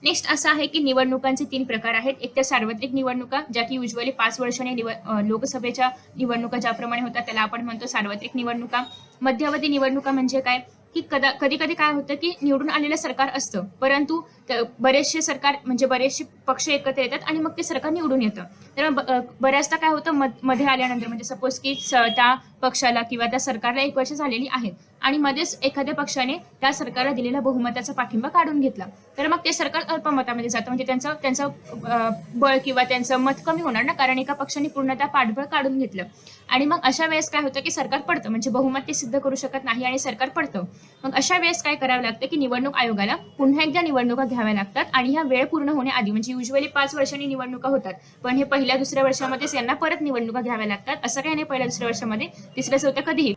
नेक्स्ट असं आहे की निवडणुकांचे 3 प्रकार आहेत. एक तर सार्वत्रिक निवडणुका ज्या की युजली 5 वर्षांनी लोकसभेच्या निवडणुका ज्याप्रमाणे होतात त्याला आपण म्हणतो सार्वत्रिक निवडणुका. मध्यावधी निवडणुका म्हणजे काय की कधी कधी काय होतं की निवडून आलेलं सरकार असतं परंतु बरेचसे पक्ष एकत्र येतात आणि मग ते सरकार निवडून येतं. तर बऱ्याचदा काय होतं मध्ये आल्यानंतर म्हणजे सपोज की त्या पक्षाला किंवा त्या सरकारला 1 वर्ष झालेली आहेत आणि मध्येच एखाद्या पक्षाने त्या सरकारला दिलेला बहुमताचा पाठिंबा काढून घेतला तर मग ते सरकार अल्पमतामध्ये जातं म्हणजे त्यांचं बळ किंवा त्यांचं मत कमी होणार ना कारण एका पक्षाने पूर्णतः पाठबळ काढून घेतलं आणि मग अशा वेळेस काय होतं की सरकार पडतं म्हणजे बहुमत ते सिद्ध करू शकत नाही आणि सरकार पडतं. मग अशा वेळेस काय करावं लागतं की निवडणूक आयोगाला पुन्हा एकदा निवडणुका घ्याव्या लागतात आणि ह्या वेळ पूर्ण होण्याआधी म्हणजे युजली 5 वर्षांनी निवडणुका होतात पण हे पहिल्या दुसऱ्या वर्षामध्येच यांना परत निवडणुका घ्याव्या लागतात. असं काही नाही पहिल्या दुसऱ्या वर्षामध्ये तिसऱ्या चौथ्या कधीही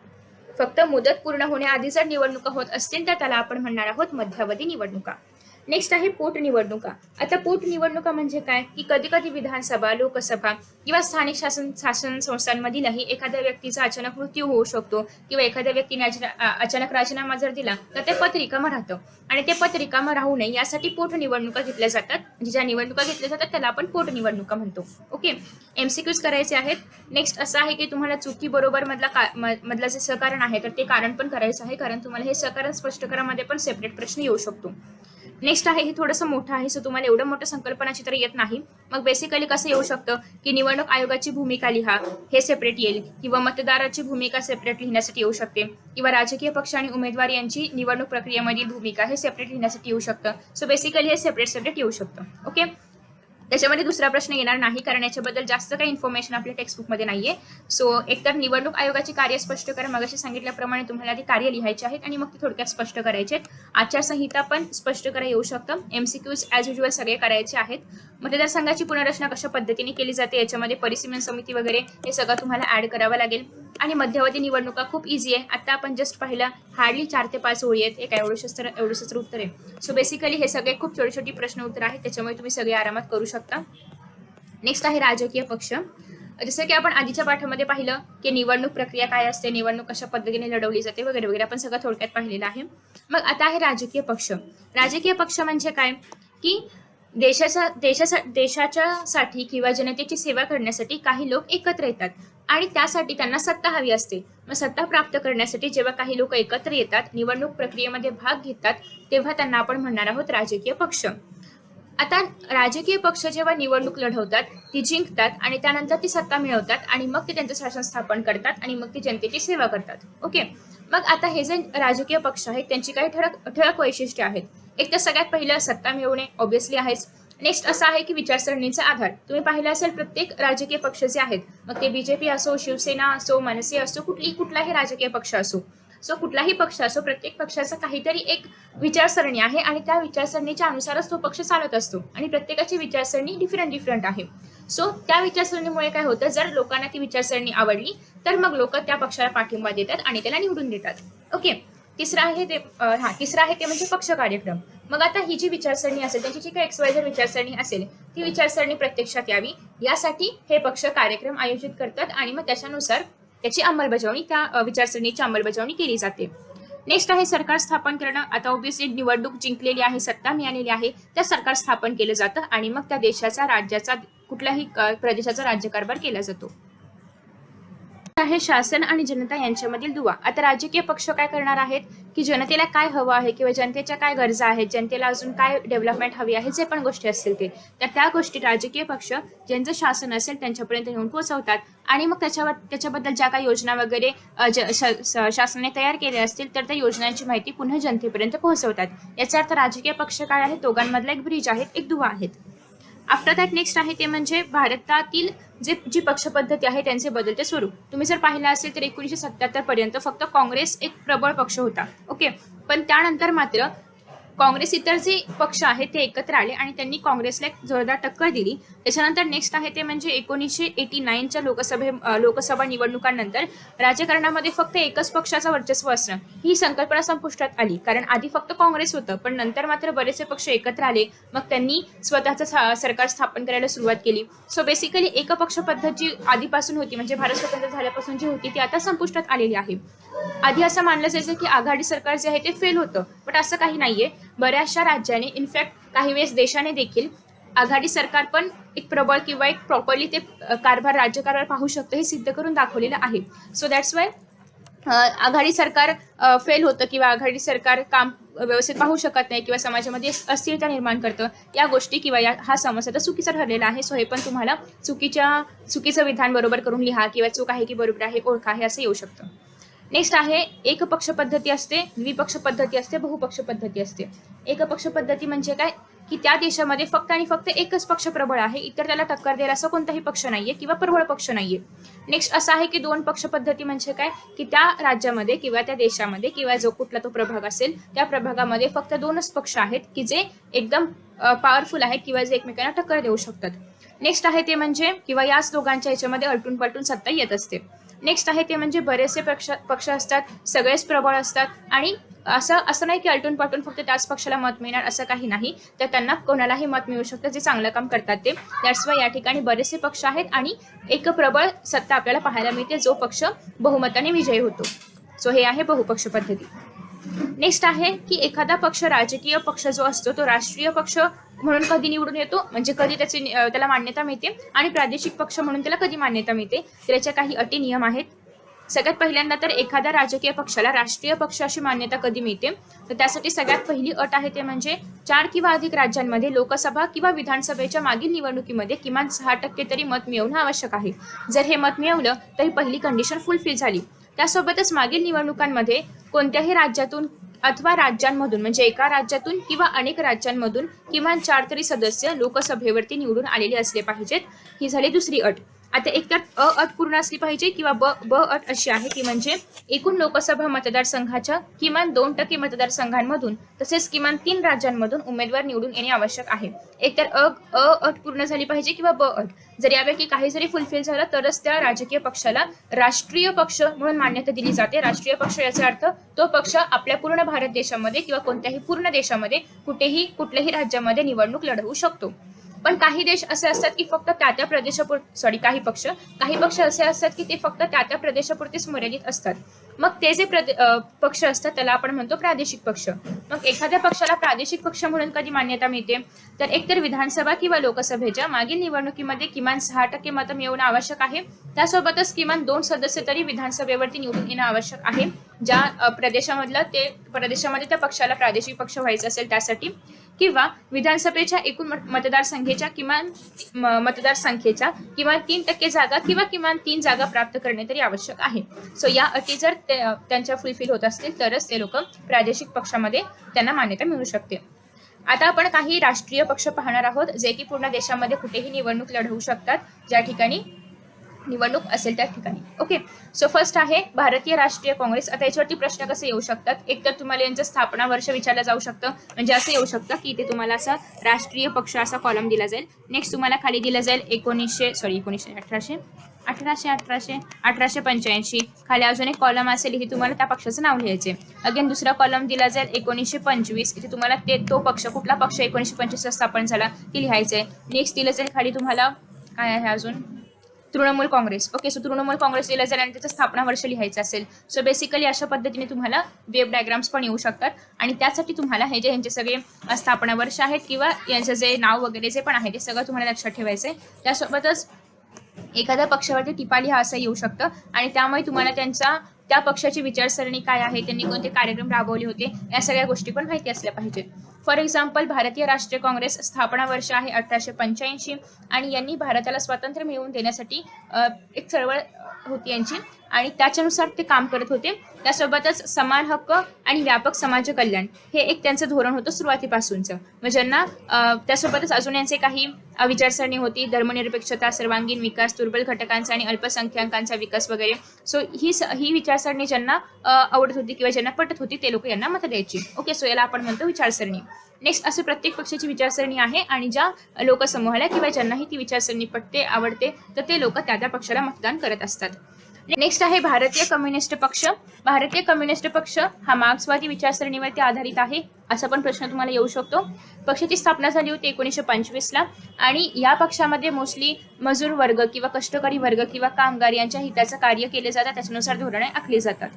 फक्त मुदत पूर्ण होण्याआधी जर निवडणुका होत असतील तर त्याला आपण म्हणणार आहोत मध्यावधी निवडणुका. नेक्स्ट आहे पोटनिवडणुका. आता पोटनिवडणुका म्हणजे काय की कधी कधी विधानसभा, लोकसभा किंवा स्थानिक शासन संस्थांमधीलही एखाद्या व्यक्तीचा अचानक मृत्यू होऊ शकतो किंवा एखाद्या व्यक्तीने अचानक राजीनामा जर दिला तर ते पद रिकामं राहतं आणि ते पद रिकामं राहू नये यासाठी पोटनिवडणुका घेतल्या जातात. म्हणजे ज्या निवडणुका घेतल्या जातात त्याला आपण पोटनिवडणुका म्हणतो. ओके. MCQs करायचे आहेत. नेक्स्ट असं आहे की तुम्हाला चुकी बरोबर मधलं जे सहकारण आहे तर ते कारण पण करायचं आहे कारण तुम्हाला हे सहकारण स्पष्टीकरणामध्ये पण सेपरेट प्रश्न येऊ शकतो. नेक्स्ट आहे हे थोडंसं मोठं आहे सो तुम्हाला एवढं मोठं संकल्पनाची तर येत नाही. मग बेसिकली कसं येऊ शकतं की निवडणूक आयोगाची भूमिका लिहा हे सेपरेट येईल किंवा मतदाराची भूमिका सेपरेट लिहिण्यासाठी येऊ शकते किंवा राजकीय पक्ष आणि उमेदवार यांची निवडणूक प्रक्रियेमधील भूमिका हे सेपरेट लिहिण्यासाठी येऊ शकतं. सो बेसिकली हे सेपरेट येऊ शकतं. ओके. त्याच्यामध्ये दुसरा प्रश्न येणार नाही कारण याच्याबद्दल जास्त काही इन्फॉर्मेशन आपल्या टेक्स्टबुकमध्ये नाहीये. सो एकतर निवडणूक आयोगाची कार्य स्पष्ट करा मगाशी सांगितल्याप्रमाणे तुम्हाला आधी कार्य लिहायचे आहेत आणि मग ते थोडक्यात स्पष्ट करायचे आहेत. आचारसंहिता पण स्पष्ट करा येऊ शकतं. MCQs ॲज युजल सगळे करायचे आहेत. मतदारसंघाची पुनर्रचना कशा पद्धतीने केली जाते याच्यामध्ये परिसीमन समिती वगैरे हे सगळं तुम्हाला ऍड करावं लागेल. आणि मध्यावधी निवडणुका खूप इझी आहे. आता आपण जस्ट पाहिलं हार्डली 4 ते 5 ओळी आहेत. एक एवढंच उत्तर आहे. सो बेसिकली हे सगळे खूप छोटी प्रश्न उत्तर आहेत त्याच्यामुळे तुम्ही सगळे आरामात करू शकता. नेक्स्ट आहे राजकीय पक्ष. जसं की आपण आधीच्या पाठामध्ये पाहिलं की निवडणूक प्रक्रिया काय असते, निवडणूक कशा पद्धतीने लढवली जाते वगैरे वगैरे आपण सगळं थोडक्यात पाहिलेलं आहे. मग आता आहे राजकीय पक्ष. राजकीय पक्ष म्हणजे काय की देशाच्यासाठी किंवा जनतेची सेवा करण्यासाठी काही लोक एकत्र येतात आणि त्यासाठी त्यांना सत्ता हवी असते. मग सत्ता प्राप्त करण्यासाठी जेव्हा काही लोक एकत्र येतात, निवडणूक प्रक्रियेमध्ये भाग घेतात, तेव्हा त्यांना आपण म्हणणार आहोत राजकीय पक्ष. आता राजकीय पक्ष जेव्हा निवडणूक लढवतात, ती जिंकतात आणि त्यानंतर ती सत्ता मिळवतात आणि मग ते त्यांचं शासन स्थापन करतात आणि मग ते जनतेची सेवा करतात. ओके. मग आता हे जे राजकीय पक्ष आहेत त्यांची काही ठळक वैशिष्ट्ये आहेत. एक तर सगळ्यात पहिलं सत्ता मिळवणे ऑब्व्हियसली आहेच. नेक्स्ट असं आहे की विचारसरणीचा आधार. तुम्ही पाहिलं असेल प्रत्येक राजकीय पक्ष जे आहेत, मग ते बीजेपी असो, शिवसेना असो, मनसे असो, कुठलाही राजकीय पक्ष असो, सो कुठलाही पक्ष असो, प्रत्येक पक्षाचा काहीतरी एक विचारसरणी आहे आणि त्या विचारसरणीच्या अनुसारच तो पक्ष चालत असतो आणि प्रत्येकाची विचारसरणी डिफरंट आहे. सो त्या विचारसरणीमुळे काय होतं, जर लोकांना ती विचारसरणी आवडली तर मग लोक त्या पक्षाला पाठिंबा देतात आणि त्याला निवडून देतात. ओके. तिसरं आहे ते म्हणजे पक्ष कार्यक्रम. मग आता ही जी विचारसरणी असेल, त्यांची जी काही XYZ विचारसरणी असेल, ती विचारसरणी प्रत्यक्षात यावी यासाठी हे पक्ष कार्यक्रम आयोजित करतात आणि मग त्याच्यानुसार त्याची अंमलबजावणी, त्या विचारसरणीची अंमलबजावणी केली जाते. नेक्स्ट आहे सरकार स्थापन करणं. आता ऑब्व्हियसली निवडणूक जिंकलेली आहे, सत्ता मिळालेली आहे, त्या सरकार स्थापन केलं जातं आणि मग त्या देशाचा, राज्याचा, कुठल्याही प्रदेशाचा राज्यकारभार केला जातो. आहे शासन आणि जनता यांच्यामधील दुवा. आता राजकीय पक्ष काय करणार आहेत की जनतेला काय हवं आहे किंवा जनतेच्या काय गरजा आहेत, जनतेला अजून काय डेव्हलपमेंट हवी आहे, जे पण गोष्टी असतील तर त्या गोष्टी राजकीय पक्ष ज्यांचं शासन असेल त्यांच्यापर्यंत नेऊन पोहोचवतात आणि मग त्याच्याबद्दल ज्या काही योजना वगैरे शासनाने तयार केल्या असतील तर त्या योजनांची माहिती पुन्हा जनतेपर्यंत पोहोचवतात. याचा अर्थ राजकीय पक्ष काय आहे, दोघांमधला एक ब्रिज आहेत, एक दुवा आहेत. आफ्टर दॅट नेक्स्ट आहे ते म्हणजे भारतातील जी पक्ष पद्धती आहे त्यांचे बदलते स्वरूप. तुम्ही जर पाहिलं असेल तर 1977 पर्यंत फक्त काँग्रेस एक प्रबळ पक्ष होता. ओके. पण त्यानंतर मात्र काँग्रेस इतर जे पक्ष आहेत ते एकत्र आले आणि त्यांनी काँग्रेसला एक जोरदार टक्कर दिली. त्याच्यानंतर नेक्स्ट आहे ते म्हणजे 1989च्या लोकसभा निवडणुकांनंतर राजकारणामध्ये फक्त एकच पक्षाचं वर्चस्व असणं ही संकल्पना संपुष्टात आली. कारण आधी फक्त काँग्रेस होतं, पण नंतर मात्र बरेचसे पक्ष एकत्र आले, मग त्यांनी स्वतःचं सरकार स्थापन करायला सुरुवात केली. सो बेसिकली एकपक्ष पद्धत जी आधीपासून होती, म्हणजे भारत स्वतंत्र झाल्यापासून जी होती, ती आता संपुष्टात आलेली आहे. आधी असं मानलं जायचं की आघाडी सरकार जे आहे ते फेल होतं, पण असं काही नाहीये. बऱ्याचशा राज्याने, इनफॅक्ट काही वेळेस देशाने देखील आघाडी सरकार पण एक प्रबळ किंवा एक प्रॉपरली ते राज्यकारभार पाहू शकतं हे सिद्ध करून दाखवलेलं आहे. सो दॅट्स वाय आघाडी सरकार फेल होतं किंवा आघाडी सरकार काम व्यवस्थित पाहू शकत नाही किंवा समाजामध्ये अस्थिरता निर्माण करतं, या गोष्टी किंवा हा समस्या तर चुकीचा ठरलेला आहे. सो हे पण तुम्हाला चुकीचं विधान बरोबर करून लिहा किंवा चूक आहे की बरोबर आहे ओळखा, हे असं येऊ शकतं. नेक्स्ट आहे एकपक्ष पद्धती असते, द्विपक्ष पद्धती असते, बहुपक्ष पद्धती असते. एकपक्ष पद्धती म्हणजे काय की त्या देशामध्ये फक्त आणि फक्त एकच पक्ष प्रबळ आहे, इतर त्याला टक्कर द्यायला असं कोणताही पक्ष नाहीये किंवा प्रबळ पक्ष नाहीये. नेक्स्ट असं आहे की दोन पक्ष पद्धती म्हणजे काय की त्या राज्यामध्ये किंवा त्या देशामध्ये किंवा जो कुठला तो प्रभाग असेल त्या प्रभागामध्ये फक्त दोनच पक्ष आहेत की जे एकदम पॉवरफुल आहेत किंवा जे एकमेकांना टक्कर देऊ शकतात. नेक्स्ट आहे ते म्हणजे किंवा याच दोघांच्या याच्यामध्ये अलटून पलटून सत्ता येत असते. नेक्स्ट आहे ते म्हणजे बरेचसे पक्ष असतात, सगळेच प्रबळ असतात आणि असं नाही की अलटून पालटून फक्त त्याच पक्षाला मत मिळणार असं काही नाही, तर त्यांना कोणालाही मत मिळू शकतं जे चांगलं काम करतात ते. दॅट्स वाय या ठिकाणी बरेचसे पक्ष आहेत आणि एक प्रबळ सत्ता आपल्याला पाहायला मिळते जो पक्ष बहुमताने विजयी होतो. सो हे आहे बहुपक्ष पद्धती. नेक्स्ट आहे की एखादा पक्ष, राजकीय पक्ष जो असतो तो राष्ट्रीय पक्ष म्हणून कधी निवडून येतो, म्हणजे कधी त्याला मान्यता मिळते, आणि प्रादेशिक पक्ष म्हणून त्याला कधी मान्यता मिळते, त्याच्या काही अटी नियम आहेत. सगळ्यात पहिल्यांदा तर एखाद्या राजकीय पक्षाला राष्ट्रीय पक्ष अशी मान्यता कधी मिळते, तर त्यासाठी सगळ्यात पहिली अट आहे ते म्हणजे 4 किंवा अधिक राज्यांमध्ये लोकसभा किंवा विधानसभेच्या मागील निवडणुकीमध्ये किमान 6% तरी मत मिळवणं आवश्यक आहे. जर हे मत मिळवलं तरी पहिली कंडिशन फुलफिल झाली. त्यासोबतच मागील निवडणुकांमध्ये कोणत्याही राज्यातून अथवा राज्यांमधून, म्हणजे एका राज्यातून किंवा अनेक राज्यांमधून किमान 4 तरी सदस्य लोकसभेवरती निवडून आलेले असले पाहिजेत. ही झाली दुसरी अट. आता एक तर अ अट पूर्ण असली पाहिजे किंवा ब अट अशी आहे की म्हणजे एकूण लोकसभा मतदारसंघाच्या किमान 2% मतदारसंघांमधून तसेच किमान 3 राज्यांमधून उमेदवार निवडून येणे आवश्यक आहे. एक तर अ अट पूर्ण झाली पाहिजे किंवा ब अट. जर यापैकी काही जरी फुलफिल झालं तरच त्या राजकीय पक्षाला राष्ट्रीय पक्ष म्हणून मान्यता दिली जाते. राष्ट्रीय पक्ष याचा अर्थ तो पक्ष आपल्या पूर्ण भारत देशामध्ये किंवा कोणत्याही पूर्ण देशामध्ये कुठल्याही राज्यामध्ये निवडणूक लढवू शकतो. पण काही देश असे असतात की फक्त त्या काही पक्ष असे असतात की ते फक्त त्या प्रदेशापुरतेच मर्यादित असतात. मग ते जे पक्ष असतात त्याला आपण म्हणतो प्रादेशिक पक्ष. मग एखाद्या पक्षाला प्रादेशिक पक्ष म्हणून कधी मान्यता मिळते, तर एकतर विधानसभा किंवा लोकसभेच्या मागील निवडणुकीमध्ये किमान 6% मतं मिळवणं आवश्यक आहे. त्यासोबतच किमान 2 सदस्य तरी विधानसभेवरती निवडून येणं आवश्यक आहे. ज्या प्रदेशामध्ये त्या पक्षाला प्रादेशिक पक्ष व्हायचं असेल त्यासाठी, किंवा विधानसभेच्या एकूण मतदारसंख्येच्या किमान 3% जागा किंवा किमान 3 जागा प्राप्त करणे तरी आवश्यक आहे. सो या अटी जर त्यांच्या फुलफिल होत असतील तरच ते लोक प्रादेशिक पक्षामध्ये त्यांना मान्यता मिळू शकते. आता आपण काही राष्ट्रीय पक्ष पाहणार आहोत जे की पूर्ण देशामध्ये कुठेही निवडणूक लढवू शकतात, ज्या ठिकाणी निवडणूक असेल त्या ठिकाणी. ओके, सो फर्स्ट आहे भारतीय राष्ट्रीय काँग्रेस. आता याच्यावरती प्रश्न कसे येऊ शकतात, एक तर तुम्हाला यांचं स्थापना वर्ष विचारलं जाऊ शकतं, म्हणजे असं येऊ शकतं की इथे तुम्हाला असा राष्ट्रीय पक्ष असा कॉलम दिला जाईल. नेक्स्ट तुम्हाला खाली दिलं जाईल 1885, खाली अजून एक कॉलम असेल, इथे तुम्हाला त्या पक्षाचं नाव लिहायचे. अगेन दुसरा कॉलम दिला जाईल 1925, इथे तुम्हाला तो पक्ष, कुठला पक्ष 1925 स्थापन झाला ते लिहायचंय. नेक्स्ट दिलं जाईल खाली तुम्हाला काय आहे अजून, तृणमूल काँग्रेस. ओके, सो तृणमूल काँग्रेस दिलं जाईल आणि त्याचं स्थापना वर्ष लिहायचं असेल. सो बेसिकली अशा पद्धतीने तुम्हाला वेब डायग्राम्स पण येऊ शकतात आणि त्यासाठी तुम्हाला हे जे यांचे सगळे स्थापना वर्ष आहेत किंवा यांचं जे नाव वगैरे जे पण आहे ते सगळं तुम्हाला लक्षात ठेवायचंय. त्यासोबतच एखाद्या पक्षावरती टिपा लिहा असं येऊ शकतं आणि त्यामुळे तुम्हाला त्या पक्षाची विचारसरणी काय आहे, त्यांनी कोणते कार्यक्रम राबवले होते, या सगळ्या गोष्टी पण माहिती असल्या पाहिजेत. फॉर एक्झाम्पल, भारतीय राष्ट्रीय काँग्रेस स्थापना वर्ष आहे 1885 आणि यांनी भारताला स्वातंत्र्य मिळवून देण्यासाठी एक चळवळ होती यांची आणि त्याच्यानुसार ते काम करत होते. त्यासोबतच समान हक्क आणि व्यापक समाज कल्याण हे एक त्यांचं धोरण होतं सुरुवातीपासूनचं. मग ज्यांना त्यासोबतच अजून यांचे काही विचारसरणी होती, धर्मनिरपेक्षता, सर्वांगीण विकास, दुर्बल घटकांचा आणि अल्पसंख्याकांचा विकास वगैरे. सो ही विचारसरणी ज्यांना आवडत होती किंवा ज्यांना पटत होती ते लोक यांना मत द्यायची. ओके, सो याला आपण म्हणतो विचारसरणी. नेक्स्ट, असे प्रत्येक पक्षाची विचारसरणी आहे आणि ज्या लोकसमूहाला किंवा ज्यांनाही ती विचारसरणी पटते, आवडते, तर ते लोक त्या पक्षाला मतदान करत असतात. नेक्स्ट आहे भारतीय कम्युनिस्ट पक्ष. भारतीय कम्युनिस्ट पक्ष हा मार्क्सवादी विचारसरणीवरती आधारित आहे, असा पण प्रश्न तुम्हाला येऊ शकतो. पक्षाची स्थापना झाली होती 1925 आणि या पक्षामध्ये मोस्टली मजूर वर्ग किंवा कष्टकरी वर्ग किंवा कामगार यांच्या हिताचं कार्य केले जातात, त्याच्यानुसार धोरणे आखली जातात.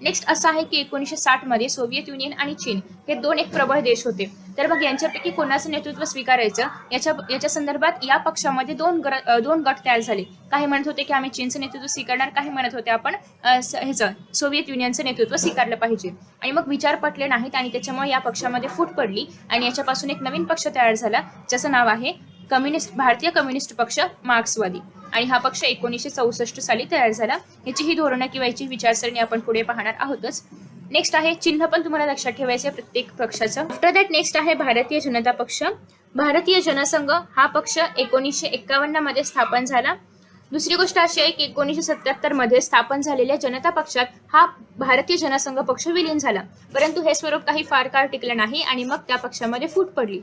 नेक्स्ट असं आहे की 1960 मध्ये सोव्हिएत युनियन आणि चीन हे दोन एक प्रबळ देश होते. तर मग यांच्यापैकी कोणाचं नेतृत्व स्वीकारायचं याच्या संदर्भात या पक्षामध्ये दोन गट तयार झाले. काही म्हणत होते की आम्ही चीनचं नेतृत्व स्वीकारणार, काही म्हणत होते आपण सोव्हिएत युनियनचं नेतृत्व स्वीकारलं पाहिजे. आणि मग विचार पटले नाहीत आणि त्याच्यामुळे या पक्षामध्ये फूट पडली आणि याच्यापासून एक नवीन पक्ष तयार झाला ज्याचं नाव आहे भारतीय कम्युनिस्ट पक्ष मार्क्सवादी. आणि हा पक्ष 1964 साली तयार झाला. याची ही धोरणं किंवा याची विचारसरणी आपण पुढे पाहणार आहोतच. नेक्स्ट आहे चिन्ह पण तुम्हाला लक्षात ठेवायचं आहे प्रत्येक पक्षाचं. आफ्टर दॅट नेक्स्ट आहे भारतीय जनता पक्ष. भारतीय जनसंघ हा पक्ष 1951 मध्ये स्थापन झाला. दुसरी गोष्ट अशी आहे की 1977 मध्ये स्थापन झालेल्या जनता पक्षात हा भारतीय जनसंघ पक्ष विलीन झाला, परंतु हे स्वरूप काही फार काळ टिकलं नाही आणि मग त्या पक्षामध्ये फूट पडली.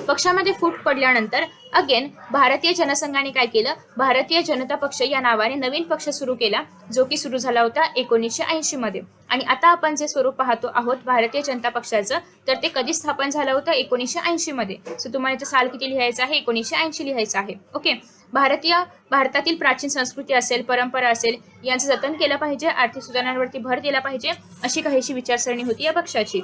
पक्षामध्ये फूट पडल्यानंतर अगेन भारतीय जनसंघाने काय केलं, भारतीय जनता पक्ष या नावाने नवीन पक्ष सुरू केला, जो की सुरू झाला होता 1980 मध्ये. आणि आता आपण जे स्वरूप पाहतो आहोत भारतीय जनता पक्षाचं, तर ते कधी स्थापन झालं होतं 1980 मध्ये. सो तुम्हाला साल किती लिहायचं आहे, 1980 लिहायचं आहे. ओके, भारतातील प्राचीन संस्कृती असेल, परंपरा असेल, यांचं जतन केलं पाहिजे, आर्थिक सुधारणांवरती भर दिला पाहिजे, अशी काहीशी विचारसरणी होती या पक्षाची.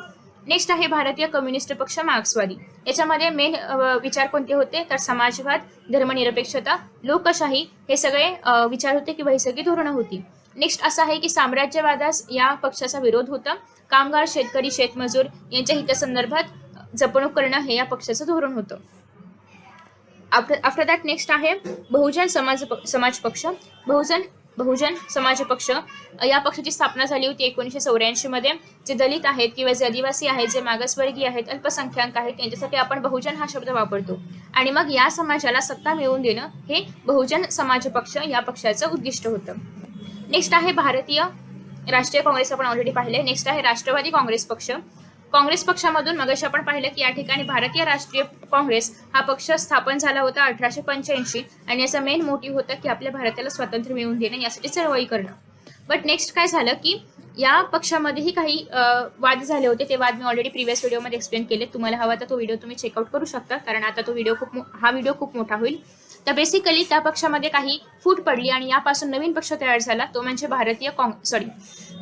नेक्स्ट आहे भारतीय कम्युनिस्ट पक्ष मार्क्सवादी. याच्यामध्ये मेन विचार कोणते होते, तर समाजवाद, धर्मनिरपेक्षता, लोकशाही हे सगळे विचार होते किंवा ही सगळी धोरणं होती. नेक्स्ट असं आहे की साम्राज्यवादास या पक्षाचा विरोध होता. कामगार, शेतकरी, शेतमजूर यांच्या हितसंदर्भात जपणूक करणं हे या पक्षाचं धोरण होतं. आफ्टर दॅट नेक्स्ट आहे बहुजन समाज पक्ष. बहुजन समाज पक्ष या पक्षाची स्थापना झाली होती 1984 मध्ये. जे दलित आहेत किंवा जे आदिवासी आहेत, जे मागासवर्गीय आहेत, अल्पसंख्याक आहेत, त्यांच्यासाठी आपण बहुजन हा शब्द वापरतो. आणि मग या समाजाला सत्ता मिळवून देणं हे बहुजन समाज पक्ष या पक्षाचं उद्दिष्ट होतं. नेक्स्ट आहे भारतीय राष्ट्रीय काँग्रेस, आपण ऑलरेडी पाहिले. नेक्स्ट आहे राष्ट्रवादी काँग्रेस पक्ष. काँग्रेस पक्षामधून मगाशी आपण पाहिलं की या ठिकाणी भारतीय राष्ट्रीय काँग्रेस हा पक्ष स्थापन झाला होता 1885 आणि याचा मेन मोटिव्ह होता की आपल्या भारताला स्वातंत्र्य मिळवून देणं, यासाठी चळवळी करणं. बट नेक्स्ट काय झालं की या पक्षामध्येही काही वाद झाले होते. ते वाद मी ऑलरेडी प्रिव्हियस व्हिडिओमध्ये एक्सप्लेन केले. तुम्हाला हवा तर तो व्हिडिओ तुम्ही चेकआउट करू शकता, कारण आता हा व्हिडिओ खूप मोठा होईल. तर बेसिकली त्या पक्षामध्ये काही फूट पडली आणि यापासून नवीन पक्ष तयार झाला, तो म्हणजे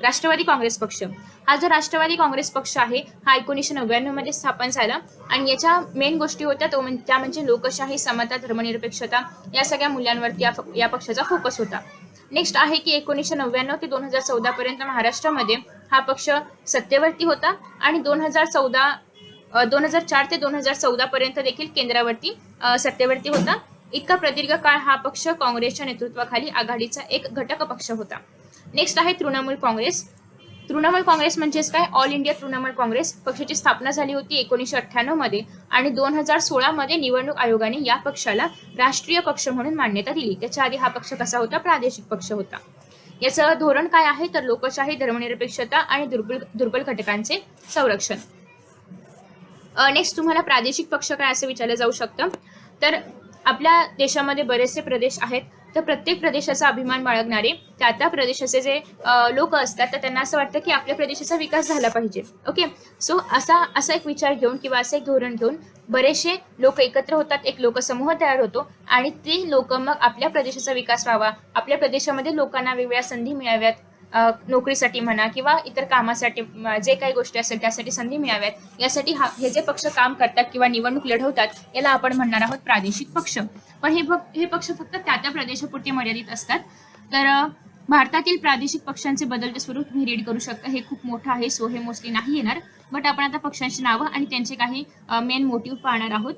राष्ट्रवादी काँग्रेस पक्ष. हा जो राष्ट्रवादी काँग्रेस पक्ष आहे हा 1999 मध्ये स्थापन झाला आणि याच्या मेन गोष्टी होत्या त्या म्हणजे लोकशाही, समता, धर्मनिरपेक्षता या सगळ्या मूल्यांवरती या पक्षाचा फोकस होता. नेक्स्ट आहे की 1999 ते 2014 पर्यंत महाराष्ट्रामध्ये हा पक्ष सत्तेवरती होता आणि 2004 ते 2014 पर्यंत देखील केंद्रावरती सत्तेवरती होता. इतका प्रदीर्घ काळ हा पक्ष काँग्रेसच्या नेतृत्वाखाली आघाडीचा एक घटक पक्ष होता. नेक्स्ट आहे तृणमूल काँग्रेस. तृणमूल काँग्रेस म्हणजेच काय, ऑल इंडिया तृणमूल काँग्रेस पक्षाची स्थापना झाली होती 1998 मध्ये आणि 2016 मध्ये निवडणूक आयोगाने या पक्षाला राष्ट्रीय पक्ष म्हणून मान्यता दिली. त्याच्या आधी हा पक्ष कसा होता, प्रादेशिक पक्ष होता. याचं धोरण काय आहे तर लोकशाही, धर्मनिरपेक्षता आणि दुर्बल घटकांचे संरक्षण. नेक्स्ट तुम्हाला प्रादेशिक पक्ष काय असं विचारलं जाऊ शकतं. तर आपल्या देशामध्ये बरेचसे प्रदेश आहेत, तर प्रत्येक प्रदेशाचा अभिमान बाळगणारे त्या प्रदेशाचे जे लोक असतात तर त्यांना असं वाटतं की आपल्या प्रदेशाचा विकास झाला पाहिजे. ओके, सो असा एक विचार घेऊन किंवा असं एक धोरण घेऊन बरेचसे लोक एकत्र होतात, एक लोकसमूह तयार होतो आणि ते लोक मग आपल्या प्रदेशाचा विकास व्हावा, आपल्या प्रदेशामध्ये लोकांना वेगवेगळ्या संधी मिळाव्यात, नोकरीसाठी म्हणा किंवा इतर कामासाठी, जे काही गोष्टी असेल त्यासाठी संधी मिळाव्यात, यासाठी हे जे पक्ष काम करतात किंवा निवडणूक लढवतात याला आपण म्हणणार आहोत प्रादेशिक पक्ष. पण हे पक्ष फक्त त्या प्रदेशापुरते मर्यादित असतात. तर भारतातील प्रादेशिक पक्षांचे बदलते स्वरूप तुम्ही रीड करू शकता. हे खूप मोठं आहे, सो हे मोस्टली नाही येणार, बट आपण आता पक्षांची नावं आणि त्यांचे काही मेन मोटिव्ह पाहणार आहोत.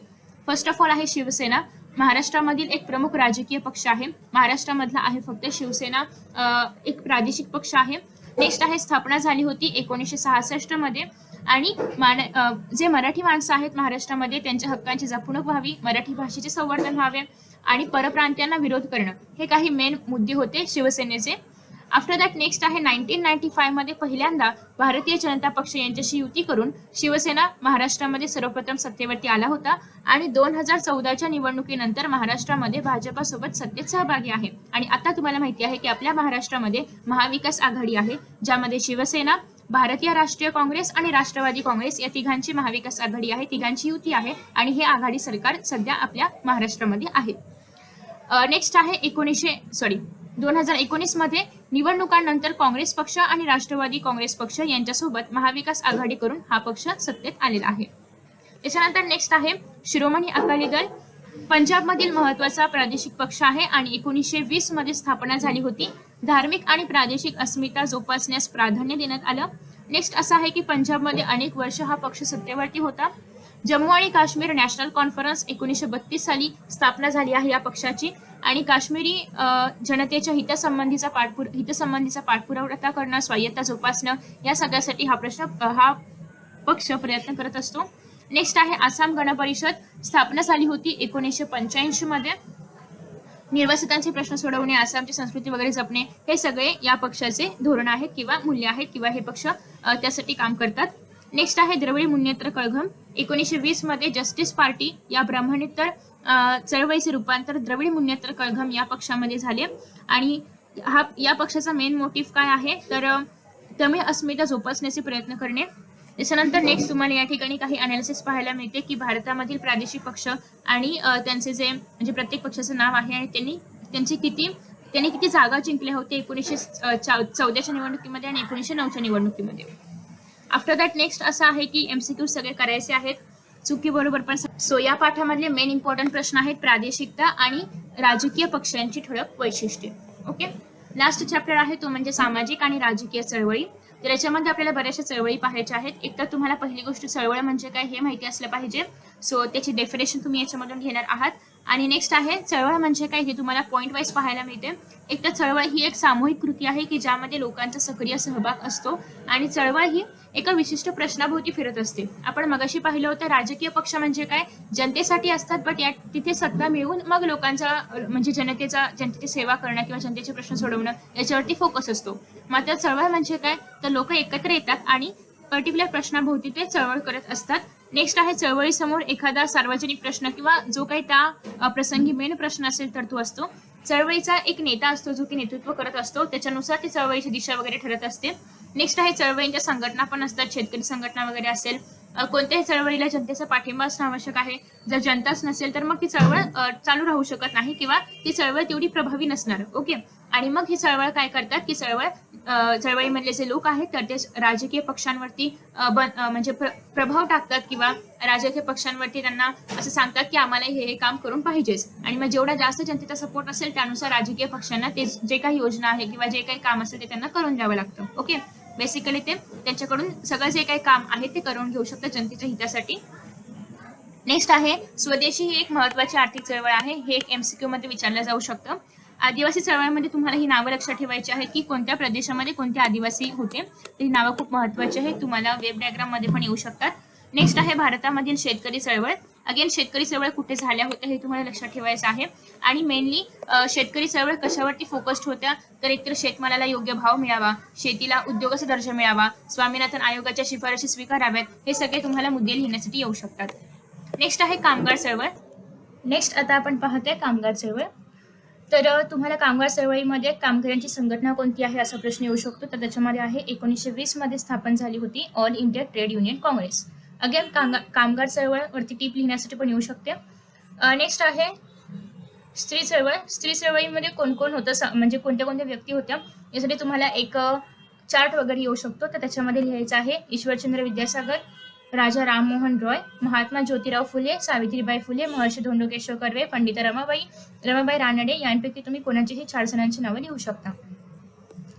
फर्स्ट ऑफ ऑल आहे शिवसेना. महाराष्ट्रामधील एक प्रमुख राजकीय पक्ष आहे. महाराष्ट्रामधला आहे फक्त शिवसेना, एक प्रादेशिक पक्ष आहे. नेक्स्ट आहे स्थापना झाली होती 1966 मध्ये आणि जे मराठी माणसं आहेत महाराष्ट्रामध्ये त्यांच्या हक्कांची जपणूक व्हावी, मराठी भाषेचे संवर्धन व्हावे आणि परप्रांतीयांना विरोध करणं, हे काही मेन मुद्दे होते शिवसेनेचे. आफ्टर दॅट नेक्स्ट आहे 1995 मध्ये पहिल्यांदा भारतीय जनता पक्ष यांच्याशी युती करून शिवसेना महाराष्ट्रामध्ये सर्वप्रथम सत्तेवरती आला होता आणि 2014च्या निवडणुकीनंतर महाराष्ट्रामध्ये भाजपासोबत सत्तेत सहभागी आहे. आणि आता तुम्हाला माहिती आहे की आपल्या महाराष्ट्रामध्ये महाविकास आघाडी आहे, ज्यामध्ये शिवसेना, भारतीय राष्ट्रीय काँग्रेस आणि राष्ट्रवादी काँग्रेस या तिघांची महाविकास आघाडी आहे, तिघांची युती आहे आणि हे आघाडी सरकार सध्या आपल्या महाराष्ट्रामध्ये आहे. नेक्स्ट आहे 2019 मध्ये निवडणुकांनंतर काँग्रेस पक्ष आणि राष्ट्रवादी काँग्रेस पक्ष यांच्यासोबत महाविकास आघाडी करून हा पक्ष सत्तेत आलेला आहे. त्याच्यानंतर नेक्स्ट आहे शिरोमणी अकाली दल. पंजाबमधील महत्वाचा प्रादेशिक पक्ष आहे आणि 1920 मध्ये स्थापना झाली होती. धार्मिक आणि प्रादेशिक अस्मिता जोपासण्यास प्राधान्य देण्यात आलं. नेक्स्ट असं आहे की पंजाबमध्ये अनेक वर्ष हा पक्ष सत्तेवरती होता. जम्मू आणि काश्मीर नॅशनल कॉन्फरन्स 1932 साली स्थापना झाली आहे या पक्षाची आणि काश्मीरी जनतेच्या हितसंबंधीचा पाठपुरावा करणं, स्वायत्ता जोपासणं या सगळ्यासाठी हा पक्ष प्रयत्न करत असतो. नेक्स्ट आहे आसाम गण परिषद. स्थापना झाली होती 1985 मध्ये. निर्वासितांचे प्रश्न सोडवणे, आसामची संस्कृती वगैरे जपणे हे सगळे या पक्षाचे धोरण आहेत किंवा मूल्य आहेत किंवा हे पक्ष त्यासाठी काम करतात. नेक्स्ट आहे द्रविड मुन्नेत्र कळघम. 1920 मध्ये जस्टिस पार्टी या ब्राह्मणेतर चळवळीचे रूपांतर द्रविड मुन्नेत्र कळघम या पक्षामध्ये झाले आणि या पक्षाचा मेन मोटिव्ह काय आहे तर तमिळ अस्मिता जोपासण्याचे प्रयत्न करणे. त्याच्यानंतर नेक्स्ट तुम्हाला या ठिकाणी काही अनालिसिस पाहायला मिळते की भारतामधील प्रादेशिक पक्ष आणि त्यांचे जे म्हणजे प्रत्येक पक्षाचं नाव आहे आणि त्यांनी किती जागा जिंकल्या होत्या 1914च्या निवडणुकीमध्ये आणि 1909च्या निवडणुकीमध्ये. आफ्टर दॅट नेक्स्ट असं आहे की MCQ सगळे करायचे आहेत, चुकी बरोबर पण. सो या पाठामधले मेन इम्पॉर्टंट प्रश्न आहेत प्रादेशिकता आणि राजकीय पक्षांची ठळक वैशिष्ट्ये. ओके, लास्ट चॅप्टर आहे तो म्हणजे सामाजिक आणि राजकीय चळवळी. तर याच्यामध्ये आपल्याला बऱ्याचशा चळवळी पाहायच्या आहेत. एक तर तुम्हाला पहिली गोष्ट चळवळ म्हणजे काय हे माहिती असलं पाहिजे, सो त्याची डेफिनेशन तुम्ही याच्यामधून घेणार आहात. आणि नेक्स्ट आहे चळवळ म्हणजे काय हे तुम्हाला पॉईंट वाईज पाहायला मिळते. एक तर चळवळ ही एक सामूहिक कृती आहे की ज्यामध्ये लोकांचा सक्रिय सहभाग असतो आणि चळवळ ही एका विशिष्ट प्रश्नाभोवती फिरत असते. आपण मगाशी पाहिलं होतं राजकीय पक्ष म्हणजे काय, जनतेसाठी असतात, बट तिथे सत्ता मिळवून मग लोकांचा म्हणजे जनतेची सेवा करणं किंवा जनतेचे प्रश्न सोडवणं याच्यावरती फोकस असतो. मात्र चळवळ म्हणजे काय तर लोक एकत्र येतात आणि पर्टिक्युलर प्रश्नाभोवती ते चळवळ करत असतात. नेक्स्ट आहे चळवळीसमोर एखादा सार्वजनिक प्रश्न किंवा जो काही त्या प्रसंगी मेन प्रश्न असेल तर तो असतो. चळवळीचा एक नेता असतो जो की नेतृत्व करत असतो, त्याच्यानुसार ती चळवळीची दिशा वगैरे ठरत असते. नेक्स्ट आहे चळवळींच्या संघटना पण असतात, शेतकरी संघटना वगैरे असेल. कोणत्याही चळवळीला जनतेचा पाठिंबा असणं आवश्यक आहे. जर जनताच नसेल तर मग ती चळवळ चालू राहू शकत नाही किंवा ती चळवळ तेवढी प्रभावी नसणार. ओके. आणि मग ही चळवळ काय करतात की चळवळीमधले जे लोक आहेत तर ते राजकीय पक्षांवरती म्हणजे प्रभाव टाकतात किंवा राजकीय पक्षांवरती त्यांना असं सांगतात की आम्हाला हे काम करून पाहिजेच. आणि मग जेवढा जास्त जनतेचा सपोर्ट असेल त्यानुसार राजकीय पक्षांना ते जे काही योजना आहे किंवा जे काही काम असेल ते त्यांना करून द्यावं लागतं. ओके. बेसिकली ते त्यांच्याकडून सगळं जे काही काम आहे ते करून घेऊ शकतात जनतेच्या हितासाठी. नेक्स्ट आहे स्वदेशी ही एक महत्वाची आर्थिक चळवळ आहे. हे एक MCQ मध्ये विचारलं जाऊ शकतं. आदिवासी चळवळीमध्ये तुम्हाला ही नावं लक्षात ठेवायची आहेत की कोणत्या प्रदेशामध्ये कोणते आदिवासी होते. ही नावं खूप महत्वाची आहेत. तुम्हाला वेब डायग्राम मध्ये पण येऊ शकतात. नेक्स्ट आहे भारतामधील शेतकरी चळवळ. अगेन शेतकरी चळवळ कुठे झाल्या होत्या हे तुम्हाला लक्षात ठेवायचं आहे. आणि मेनली शेतकरी चळवळ कशावरती फोकस्ड होत्या तर एकतर शेतमालाला योग्य भाव मिळावा, शेतीला उद्योगाचा दर्जा मिळावा, स्वामीनाथन आयोगाच्या शिफारशी स्वीकाराव्यात, हे सगळे तुम्हाला मुद्दे लिहिण्यासाठी येऊ शकतात. नेक्स्ट आहे कामगार चळवळ. नेक्स्ट आता आपण पाहतोय कामगार चळवळ. तर तुम्हाला कामगार चळवळीमध्ये कामगारांची संघटना कोणती आहे असा प्रश्न येऊ शकतो. तर त्याच्यामध्ये आहे 1920 मध्ये स्थापन झाली होती all India trade union Congress. Again कामगार चळवळ वरती टीप लिहिण्यासाठी पण येऊ शकते. नेक्स्ट आहे स्त्री चळवळ. स्त्री चळवळीमध्ये कोण कोण होतं म्हणजे कोणत्या कोणत्या व्यक्ती होत्या यासाठी तुम्हाला एक चार्ट वगैरे येऊ शकतो. तर त्याच्यामध्ये लिहायचं आहे ईश्वरचंद्र विद्यासागर, राजा राममोहन रॉय, महात्मा ज्योतिराव फुले, सावित्रीबाई फुले, महर्षी धोंडो केशव कर्वे, पंडिता रमाबाई रानडे यांपैकी तुम्ही कोणाचीही 4 जणांची नावं लिहू शकता.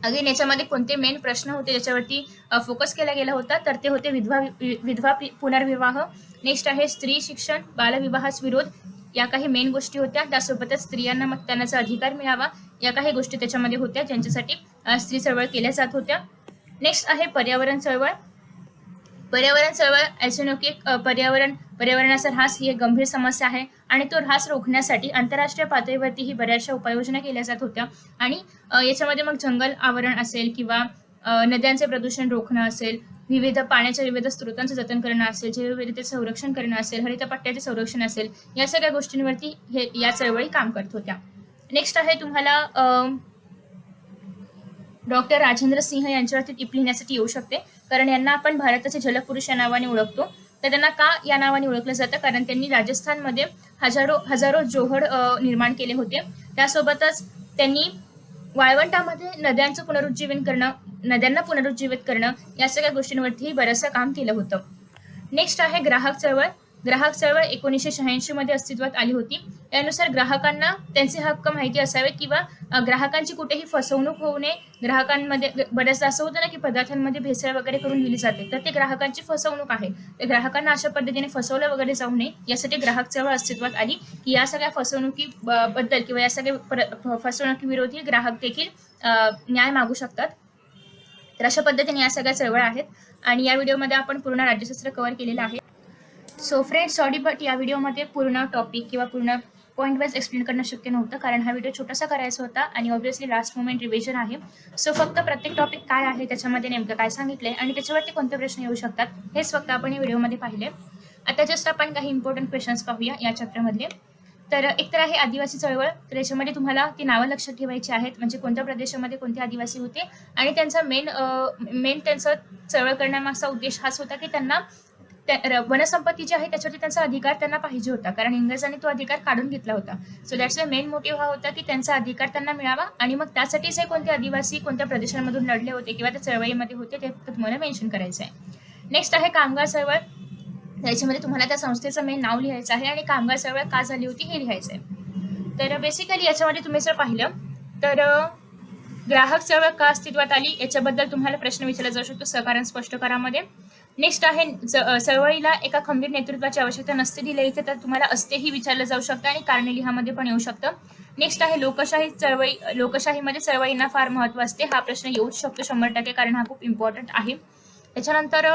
अगेन याच्यामध्ये कोणते मेन प्रश्न होते ज्याच्यावरती फोकस केला गेला होता तर ते होते विधवा पुनर्विवाह. नेक्स्ट आहे स्त्री शिक्षण, बालविवाहास विरोध, या काही मेन गोष्टी होत्या. त्यासोबतच स्त्रियांना मतदानाचा अधिकार मिळावा या काही गोष्टी त्याच्यामध्ये होत्या ज्यांच्यासाठी स्त्री चळवळ केल्या जात होत्या. नेक्स्ट आहे पर्यावरण चळवळ. पर्यावरण चळवळ ॲसिनोकिक पर्यावरणाचा ऱ्हास ही एक गंभीर समस्या आहे आणि तो ऱ्हास रोखण्यासाठी आंतरराष्ट्रीय पातळीवरतीही बऱ्याचशा उपाययोजना केल्या जात होत्या. आणि याच्यामध्ये मग जंगल आवरण असेल किंवा नद्यांचे प्रदूषण रोखणं असेल, विविध पाण्याच्या विविध स्रोतांचं जतन करणं असेल, जैवविविधतेचं संरक्षण करणं असेल, हरितपट्ट्याचे संरक्षण असेल, या सगळ्या गोष्टींवरती या चळवळी काम करत होत्या. नेक्स्ट आहे तुम्हाला डॉक्टर राजेंद्र सिंह यांच्यावरती टिप लिहिण्यासाठी येऊ शकते. कारण यांना आपण भारताचे जलपुरुष या नावाने ओळखतो. तर त्यांना का या नावाने ओळखलं जातं कारण त्यांनी राजस्थानमध्ये हजारो जोहड निर्माण केले होते. त्यासोबतच त्यांनी वाळवंटामध्ये नद्यांना पुनरुज्जीवित करणं या सगळ्या गोष्टींवरती बरंचसं काम केलं होतं. नेक्स्ट आहे ग्राहक चळवळ. ग्राहक चळवळ 1986 मध्ये अस्तित्वात आली होती. यानुसार ग्राहकांना त्यांचे हक्क माहिती असावेत किंवा ग्राहकांची कुठेही फसवणूक होऊ नये. ग्राहकांमध्ये बऱ्याचदा असं होतं ना की पदार्थांमध्ये भेसळ वगैरे करून दिली जाते तर ते ग्राहकांची फसवणूक आहे. तर ग्राहकांना अशा पद्धतीने फसवलं वगैरे जाऊ नये यासाठी ग्राहक चळवळ अस्तित्वात आली की या सगळ्या फसवणुकी बद्दल किंवा या सगळ्या फसवणुकीविरोधी ग्राहक देखील न्याय मागू शकतात. तर अशा पद्धतीने या सगळ्या चळवळ आहेत आणि या व्हिडिओमध्ये आपण पूर्ण राज्यशास्त्र कव्हर केलेलं आहे. सो फ्रेंड्स सॉरी बट या व्हिडिओमध्ये पूर्ण टॉपिक किंवा पूर्ण पॉईंट वाईज एक्सप्लेन करणं शक्य नव्हतं कारण हा व्हिडिओ छोटासा करायचा होता आणि ऑब्व्हियसली लास्ट मोमेंट रिव्हिजन आहे. सो फक्त प्रत्येक टॉपिक काय आहे त्याच्यामध्ये नेमकं काय सांगितलंय आणि त्याच्यावरती कोणते प्रश्न येऊ शकतात हेच फक्त आपण या व्हिडिओमध्ये पाहिले. आता जस्ट आपण काही इम्पॉर्टंट क्वेश्चन्स पाहूया या चॅप्टरमधले. तर एकतर आहे आदिवासी चळवळ. तर याच्यामध्ये तुम्हाला ती नावं लक्षात ठेवायची आहेत म्हणजे कोणत्या प्रदेशामध्ये कोणते आदिवासी होते आणि त्यांचा मेन त्यांचा चळवळ करण्यामागचा उद्देश हाच होता की त्यांना वनसंपत्ती जी आहे त्याच्यावरती त्यांचा अधिकार त्यांना पाहिजे होता कारण इंग्रजांनी तो अधिकार काढून घेतला होता. So that's the main motive हा होता की त्यांचा अधिकार त्यांना मिळावा आणि मग त्यासाठीच हे कोणते आदिवासी कोणत्या प्रदेशांमधून लढले होते किंवा त्या चळवळीमध्ये होते ते तुम्हाला मेन्शन करायचं आहे. नेक्स्ट आहे कामगार चळवळ. याच्यामध्ये तुम्हाला त्या संस्थेचं मेन नाव लिहायचं आहे आणि कामगार चळवळ का झाली होती हे लिहायचं आहे. तर बेसिकली याच्यामध्ये तुम्ही जर पाहिलं तर ग्राहक चळवळ का अस्तित्वात आली याच्याबद्दल तुम्हाला प्रश्न विचारला जाऊ शकतो सहकारण स्पष्टकारामध्ये. नेक्स्ट आहे चळवळीला एका खंबीर नेतृत्वाची आवश्यकता नसते दिले इथे तर तुम्हाला असतेही विचारलं जाऊ शकतं आणि कारणे लिहामध्ये पण येऊ शकतं. नेक्स्ट आहे लोकशाहीमध्ये चळवळींना फार महत्व असते. हा प्रश्न येऊच शकतो 100% कारण हा खूप इम्पॉर्टंट आहे. त्याच्यानंतर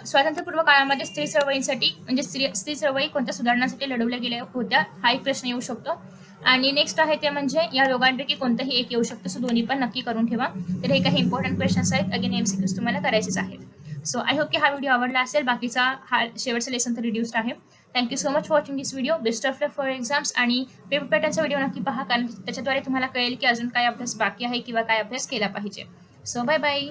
स्वातंत्र्यपूर्व काळामध्ये स्त्री चळवळींसाठी म्हणजे स्त्री चळवळी कोणत्या सुधारणांसाठी लढवल्या गेल्या होत्या हा एक प्रश्न येऊ शकतो. आणि नेक्स्ट आहे ते म्हणजे या दोघांपैकी कोणताही एक येऊ शकतो. सो दोन्ही पण नक्की करून ठेवा. तर हे काही इम्पॉर्टंट क्वेश्चन्स आहेत. अगेन MCQs तुम्हाला करायचेच आहेत. सो आय होप की हा व्हिडिओ आवडला असेल. बाकीचा हा शेवटचा लेसन तर रिड्यूस्ड आहे. Thank you so much for watching this video. Best of luck for exams. आणि पेपर पॅटर्नचा व्हिडिओ नक्की पहा, कारण त्याच्याद्वारे तुम्हाला कळेल की अजून काय अभ्यास बाकी आहे किंवा काय अभ्यास केला पाहिजे. So bye bye.